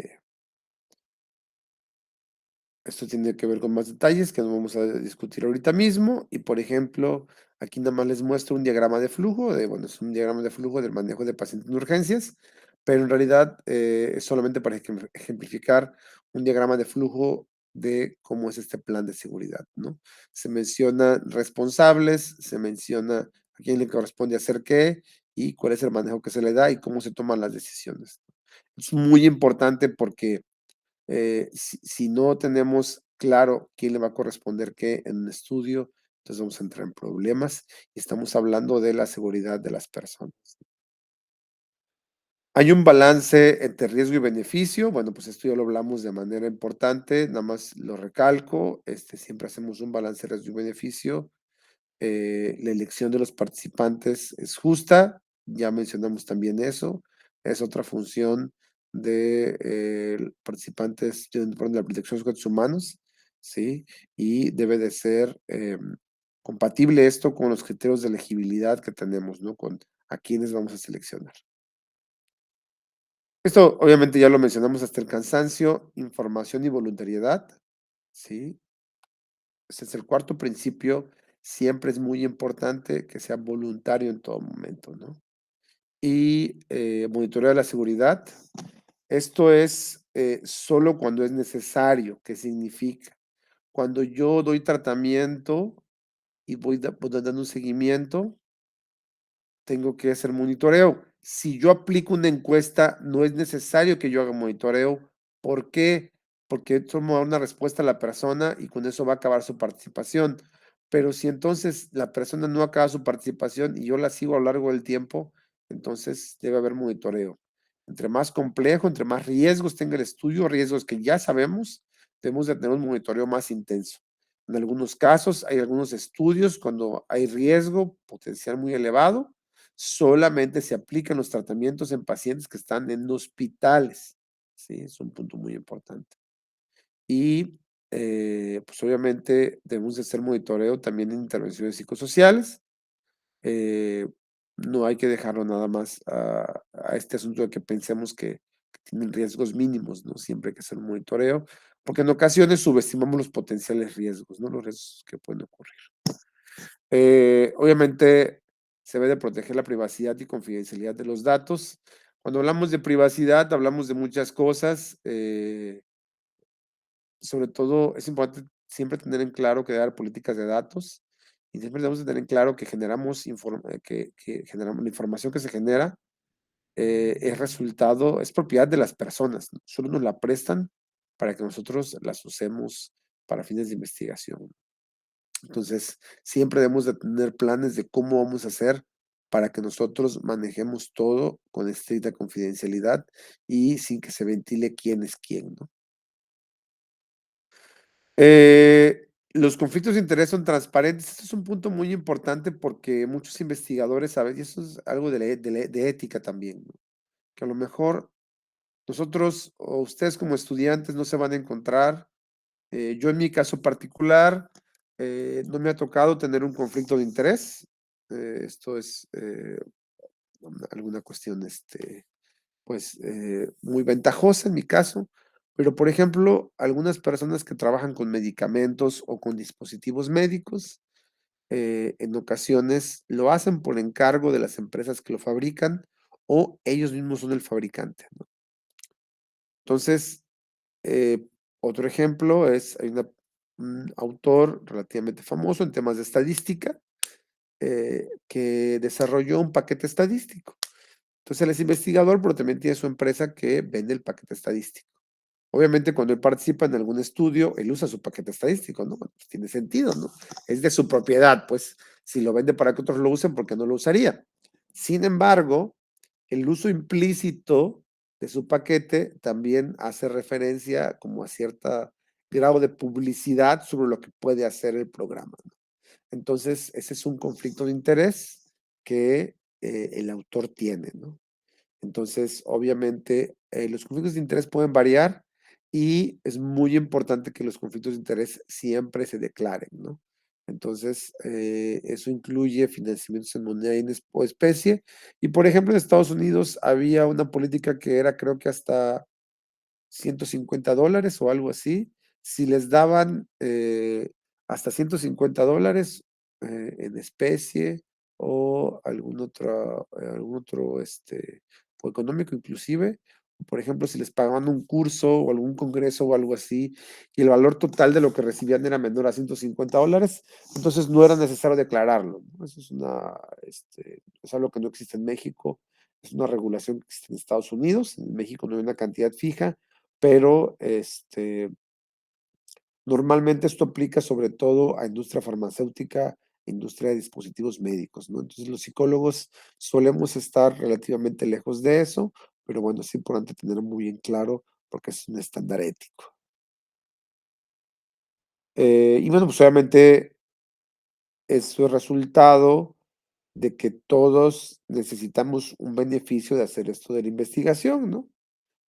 tiene que ver con más detalles que no vamos a discutir ahorita mismo. Y, por ejemplo, aquí nada más les muestro un diagrama de flujo, es un diagrama de flujo del manejo de pacientes en urgencias, pero en realidad es solamente para ejemplificar un diagrama de flujo de cómo es este plan de seguridad, ¿no? Se menciona responsables, se menciona a quién le corresponde hacer qué y cuál es el manejo que se le da y cómo se toman las decisiones. Es muy importante porque si no tenemos claro quién le va a corresponder qué en un estudio, entonces vamos a entrar en problemas y estamos hablando de la seguridad de las personas. Hay un balance entre riesgo y beneficio. Bueno, pues esto ya lo hablamos de manera importante, nada más lo recalco. Siempre hacemos un balance riesgo y beneficio. La elección de los participantes es justa, ya mencionamos también eso. Es otra función de participantes de la protección de los derechos humanos, ¿sí? Y debe de ser compatible esto con los criterios de elegibilidad que tenemos, ¿no? Con a quiénes vamos a seleccionar. Esto obviamente ya lo mencionamos hasta el cansancio, información y voluntariedad, ¿sí? Ese es el cuarto principio. Siempre es muy importante que sea voluntario en todo momento, ¿no? Y monitoreo de la seguridad. Esto es solo cuando es necesario. ¿Qué significa? Cuando yo doy tratamiento y voy dando un seguimiento, tengo que hacer monitoreo. Si yo aplico una encuesta, no es necesario que yo haga monitoreo. ¿Por qué? Porque eso me va a dar una respuesta a la persona y con eso va a acabar su participación. Pero si entonces la persona no acaba su participación y yo la sigo a lo largo del tiempo, entonces debe haber monitoreo. Entre más complejo, entre más riesgos tenga el estudio, riesgos que ya sabemos, debemos de tener un monitoreo más intenso. En algunos casos, hay algunos estudios cuando hay riesgo potencial muy elevado, solamente se aplican los tratamientos en pacientes que están en hospitales, ¿sí? Es un punto muy importante. Y, pues, obviamente, debemos de hacer monitoreo también en intervenciones psicosociales. eh, no hay que dejarlo nada más a este asunto de que pensemos que tienen riesgos mínimos, ¿no? Siempre hay que hacer un monitoreo, porque en ocasiones subestimamos los potenciales riesgos, ¿no? Los riesgos que pueden ocurrir. Obviamente se debe de proteger la privacidad y confidencialidad de los datos. Cuando hablamos de privacidad, hablamos de muchas cosas. Sobre todo, es importante siempre tener en claro que debe haber políticas de datos y siempre debemos de tener en claro que que generamos la información que se genera es resultado, es propiedad de las personas, ¿no? Solo nos la prestan para que nosotros las usemos para fines de investigación. Entonces, siempre debemos de tener planes de cómo vamos a hacer para que nosotros manejemos todo con estricta confidencialidad y sin que se ventile quién es quién, ¿no? Los conflictos de interés son transparentes. Este es un punto muy importante porque muchos investigadores saben, y eso es algo de ética también, ¿no? Que a lo mejor nosotros o ustedes como estudiantes no se van a encontrar. Yo en mi caso particular, no me ha tocado tener un conflicto de interés. Esto es alguna cuestión, pues, muy ventajosa en mi caso. Pero, por ejemplo, algunas personas que trabajan con medicamentos o con dispositivos médicos, en ocasiones lo hacen por encargo de las empresas que lo fabrican o ellos mismos son el fabricante, ¿no? Entonces, eh, otro ejemplo es, un autor relativamente famoso en temas de estadística, que desarrolló un paquete estadístico. Entonces, él es investigador, pero también tiene su empresa que vende el paquete estadístico. Obviamente, cuando él participa en algún estudio, él usa su paquete estadístico, ¿no? Bueno, pues tiene sentido, ¿no? Es de su propiedad, pues, si lo vende para que otros lo usen, ¿por qué no lo usaría? Sin embargo, el uso implícito de su paquete también hace referencia como a cierta grado de publicidad sobre lo que puede hacer el programa, ¿no? Entonces, ese es un conflicto de interés que el autor tiene, ¿no? Entonces, obviamente, los conflictos de interés pueden variar y es muy importante que los conflictos de interés siempre se declaren, ¿no? Entonces, eso incluye financiamientos en moneda o especie. Y, por ejemplo, en Estados Unidos había una política que era, creo que hasta $150 o algo así. Si les daban hasta $150 en especie o algún otro o económico inclusive, por ejemplo, si les pagaban un curso o algún congreso o algo así, y el valor total de lo que recibían era menor a $150, entonces no era necesario declararlo, ¿no? Eso es es algo que no existe en México, es una regulación que existe en Estados Unidos, en México no hay una cantidad fija, pero normalmente esto aplica sobre todo a industria farmacéutica, industria de dispositivos médicos, ¿no? Entonces los psicólogos solemos estar relativamente lejos de eso, pero bueno, es importante tenerlo muy bien claro porque es un estándar ético. Y bueno, pues obviamente eso es resultado de que todos necesitamos un beneficio de hacer esto de la investigación, ¿no?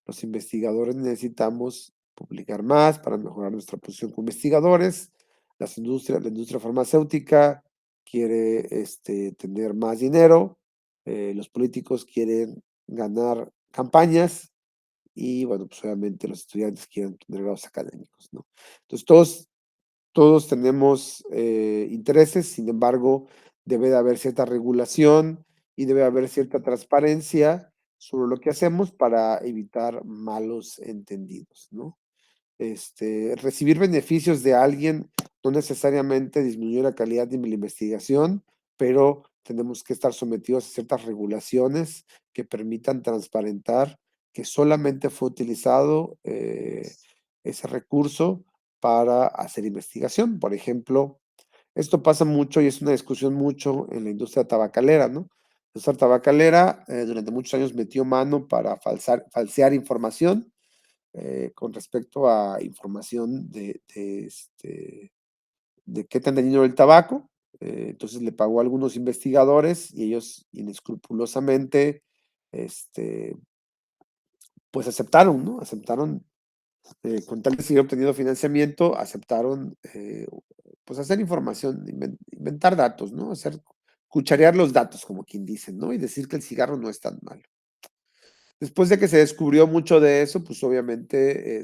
Los investigadores necesitamos publicar más para mejorar nuestra posición como investigadores. La industria farmacéutica quiere tener más dinero. Los políticos quieren ganar campañas y, bueno, pues obviamente los estudiantes quieren tener grados académicos, ¿no? Entonces, todos tenemos intereses, sin embargo, debe de haber cierta regulación y debe haber cierta transparencia sobre lo que hacemos para evitar malos entendidos, ¿no? Recibir beneficios de alguien no necesariamente disminuye la calidad de la investigación, pero tenemos que estar sometidos a ciertas regulaciones que permitan transparentar que solamente fue utilizado ese recurso para hacer investigación. Por ejemplo, esto pasa mucho y es una discusión mucho en la industria tabacalera, ¿no? La industria tabacalera durante muchos años metió mano para falsear información con respecto a información de qué tan dañino era el tabaco. Entonces le pagó a algunos investigadores y ellos inescrupulosamente, este, pues aceptaron, ¿no? Aceptaron, con tal de seguir obteniendo financiamiento, aceptaron, pues hacer información, inventar datos, ¿no? Cucharear los datos, como quien dice, ¿no? Y decir que el cigarro no es tan malo. Después de que se descubrió mucho de eso, pues obviamente,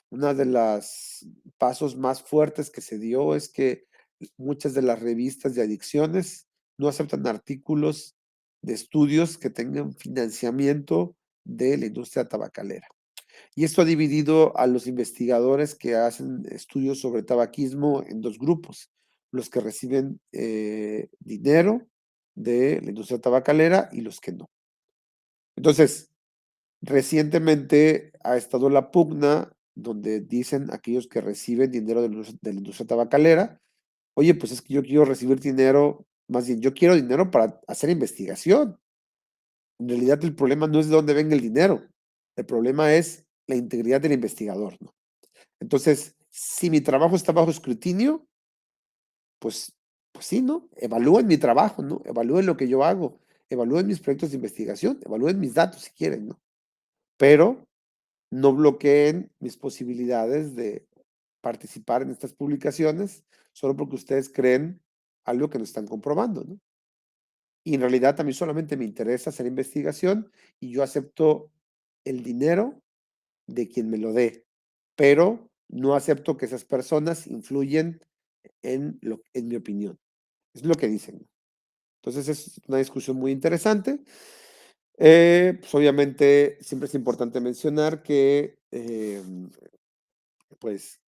una de las pasos más fuertes que se dio es que muchas de las revistas de adicciones no aceptan artículos de estudios que tengan financiamiento de la industria tabacalera. Y esto ha dividido a los investigadores que hacen estudios sobre tabaquismo en dos grupos, los que reciben dinero de la industria tabacalera y los que no. Entonces, recientemente ha estado la pugna donde dicen aquellos que reciben dinero de la industria tabacalera, oye, pues es que yo quiero recibir dinero, más bien yo quiero dinero para hacer investigación. En realidad el problema no es de dónde venga el dinero, el problema es la integridad del investigador, ¿no? Entonces, si mi trabajo está bajo escrutinio, pues, pues sí, ¿no? Evalúen mi trabajo, ¿no? Evalúen lo que yo hago, evalúen mis proyectos de investigación, evalúen mis datos si quieren, ¿no? Pero no bloqueen mis posibilidades de participar en estas publicaciones solo porque ustedes creen algo que no están comprobando, ¿no? Y en realidad a mí solamente me interesa hacer investigación y yo acepto el dinero de quien me lo dé, pero no acepto que esas personas influyen en mi opinión. Es lo que dicen, ¿no? Entonces es una discusión muy interesante. Pues obviamente siempre es importante mencionar que pues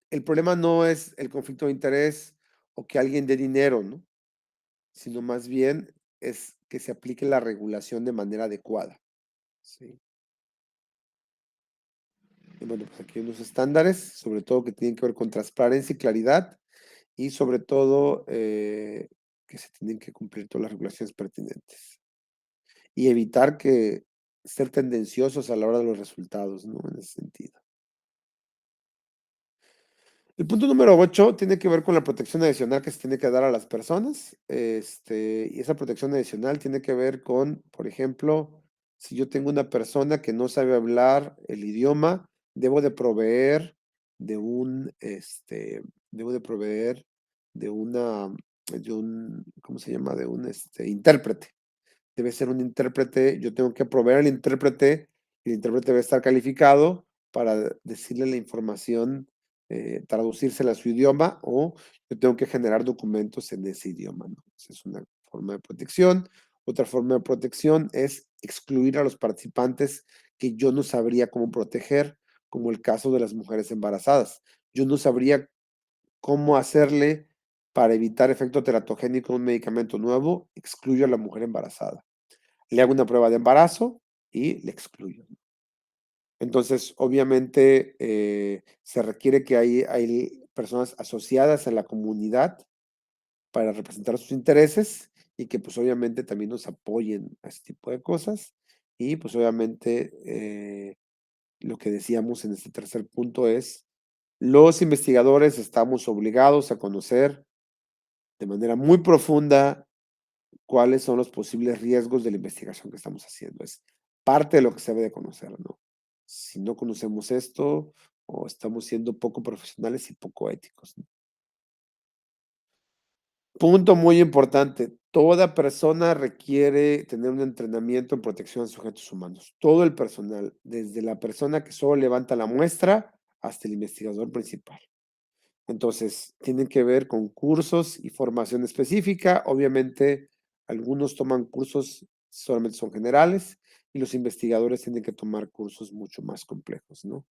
el problema no es el conflicto de interés o que alguien dé dinero, ¿no? Sino más bien es que se aplique la regulación de manera adecuada, ¿sí? Y bueno, pues aquí hay unos estándares, sobre todo que tienen que ver con transparencia y claridad, y sobre todo que se tienen que cumplir todas las regulaciones pertinentes y evitar que ser tendenciosos a la hora de los resultados, ¿no? En ese sentido. El punto número 8 tiene que ver con la protección adicional que se tiene que dar a las personas. Y esa protección adicional tiene que ver con, por ejemplo, si yo tengo una persona que no sabe hablar el idioma, debo de proveer de debo de proveer de ¿cómo se llama? De un intérprete. Debe ser un intérprete, yo tengo que proveer al intérprete, y el intérprete debe estar calificado para decirle la información, traducírsela a su idioma, o yo tengo que generar documentos en ese idioma, ¿no? Esa es una forma de protección. Otra forma de protección es excluir a los participantes que yo no sabría cómo proteger, como el caso de las mujeres embarazadas. Yo no sabría cómo hacerle para evitar efecto teratogénico en un medicamento nuevo, excluyo a la mujer embarazada. Le hago una prueba de embarazo y le excluyo. Entonces, obviamente, se requiere que hay personas asociadas en la comunidad para representar sus intereses y que, pues, obviamente también nos apoyen a ese tipo de cosas. Y, pues, obviamente, lo que decíamos en este tercer punto es, los investigadores estamos obligados a conocer de manera muy profunda cuáles son los posibles riesgos de la investigación que estamos haciendo. Es parte de lo que se debe de conocer, ¿no? Si no conocemos esto, o estamos siendo poco profesionales y poco éticos, ¿no? Punto muy importante, toda persona requiere tener un entrenamiento en protección de sujetos humanos. Todo el personal, desde la persona que solo levanta la muestra hasta el investigador principal. Entonces, tienen que ver con cursos y formación específica. Obviamente, algunos toman cursos, solamente son generales, y los investigadores tienen que tomar cursos mucho más complejos, ¿no?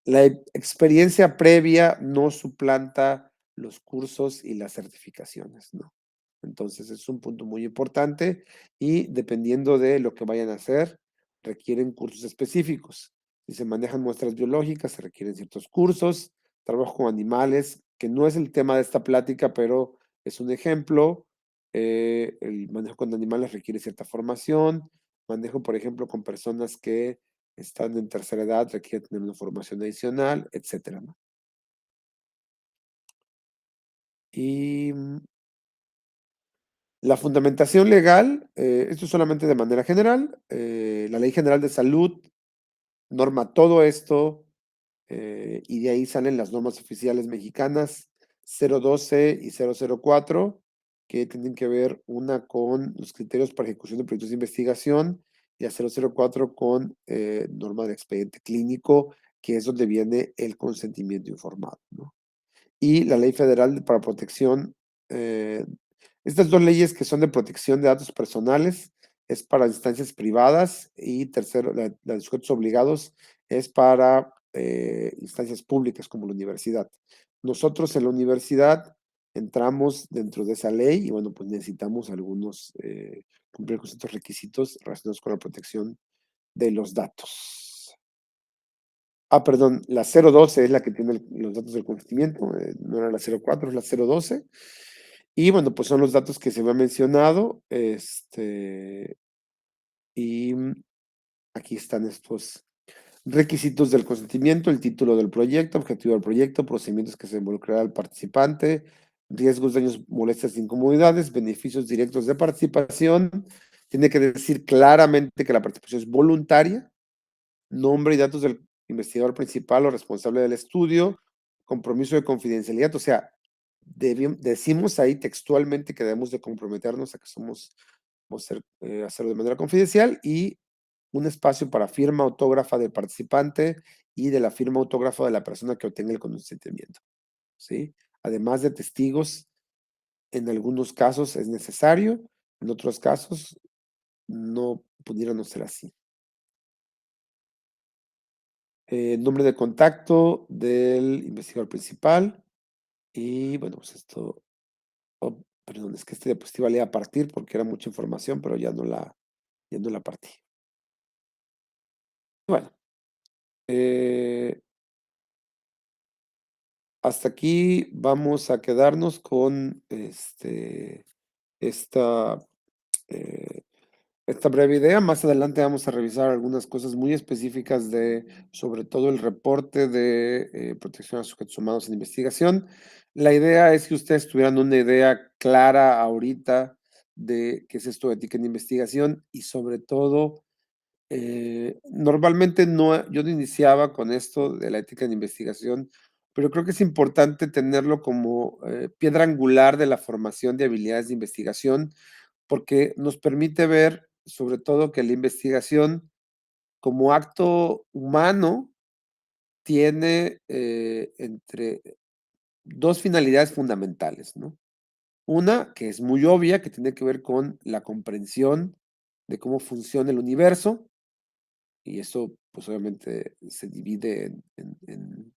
La experiencia previa no suplanta los cursos y las certificaciones, ¿no? Entonces, es un punto muy importante y dependiendo de lo que vayan a hacer, requieren cursos específicos. Si se manejan muestras biológicas, se requieren ciertos cursos, trabajo con animales, que no es el tema de esta plática, pero es un ejemplo. El manejo con animales requiere cierta formación. Manejo, por ejemplo, con personas que están en tercera edad, requiere tener una formación adicional, etcétera, ¿no? Y la fundamentación legal, esto es solamente de manera general, la Ley General de Salud norma todo esto, y de ahí salen las normas oficiales mexicanas 012 y 004, que tienen que ver una con los criterios para ejecución de proyectos de investigación y a 004 con norma de expediente clínico, que es donde viene el consentimiento informado, ¿no? Y la Ley Federal para Protección, estas dos leyes que son de protección de datos personales es para instancias privadas y tercero, la de sujetos obligados es para instancias públicas como la universidad. Nosotros en la universidad entramos dentro de esa ley y bueno, pues necesitamos algunos, cumplir con ciertos requisitos relacionados con la protección de los datos. Perdón, la 012 es la que tiene los datos del consentimiento, no era la 04, es la 012. Y bueno, pues son los datos que se me han mencionado. Y aquí están estos requisitos del consentimiento, el título del proyecto, objetivo del proyecto, procedimientos que se involucrará al participante, riesgos, daños, molestias, incomodidades, beneficios directos de participación. Tiene que decir claramente que la participación es voluntaria, nombre y datos del investigador principal o responsable del estudio, compromiso de confidencialidad, o sea, decimos ahí textualmente que debemos de comprometernos a que hacerlo de manera confidencial y un espacio para firma autógrafa del participante y de la firma autógrafa de la persona que obtenga el consentimiento, ¿sí? Además de testigos, en algunos casos es necesario, en otros casos no pudiera no ser así. Nombre de contacto del investigador principal. Y bueno, pues esto, perdón, es que esta diapositiva le iba a partir porque era mucha información, pero ya no la partí. Bueno, eh, hasta aquí vamos a quedarnos con esta, eh, esta breve idea. Más adelante vamos a revisar algunas cosas muy específicas de, sobre todo el reporte de protección a sujetos humanos en investigación. La idea es que ustedes tuvieran una idea clara ahorita de qué es esto de ética en investigación y sobre todo, normalmente no, yo no iniciaba con esto de la ética en investigación, pero creo que es importante tenerlo como piedra angular de la formación de habilidades de investigación porque nos permite ver, sobre todo, que la investigación como acto humano tiene entre dos finalidades fundamentales, ¿no? Una, que es muy obvia, que tiene que ver con la comprensión de cómo funciona el universo, y eso, pues, obviamente se divide en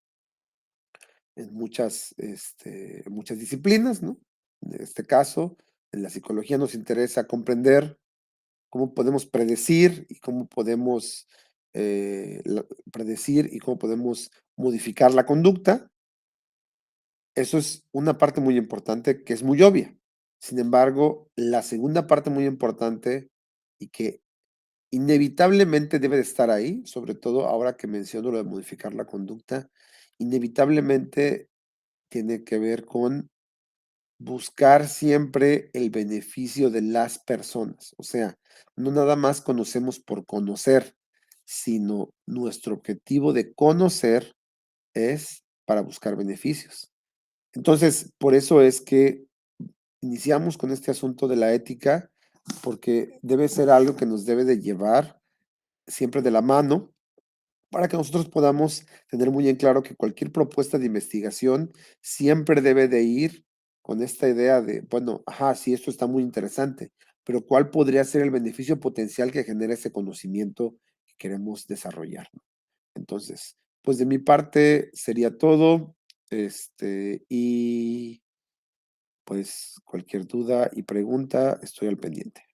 muchas, en muchas disciplinas, ¿no? En este caso, en la psicología nos interesa comprender cómo podemos predecir y cómo podemos, predecir y cómo podemos modificar la conducta. Eso es una parte muy importante que es muy obvia. Sin embargo, la segunda parte muy importante y que inevitablemente debe de estar ahí, sobre todo ahora que menciono lo de modificar la conducta, inevitablemente tiene que ver con buscar siempre el beneficio de las personas. O sea, no nada más conocemos por conocer, sino nuestro objetivo de conocer es para buscar beneficios. Entonces, por eso es que iniciamos con este asunto de la ética, porque debe ser algo que nos debe de llevar siempre de la mano para que nosotros podamos tener muy en claro que cualquier propuesta de investigación siempre debe de ir con esta idea de, bueno, ajá, sí, esto está muy interesante, pero ¿cuál podría ser el beneficio potencial que genera ese conocimiento que queremos desarrollar? ¿No? Entonces, pues de mi parte sería todo, y pues cualquier duda y pregunta, estoy al pendiente.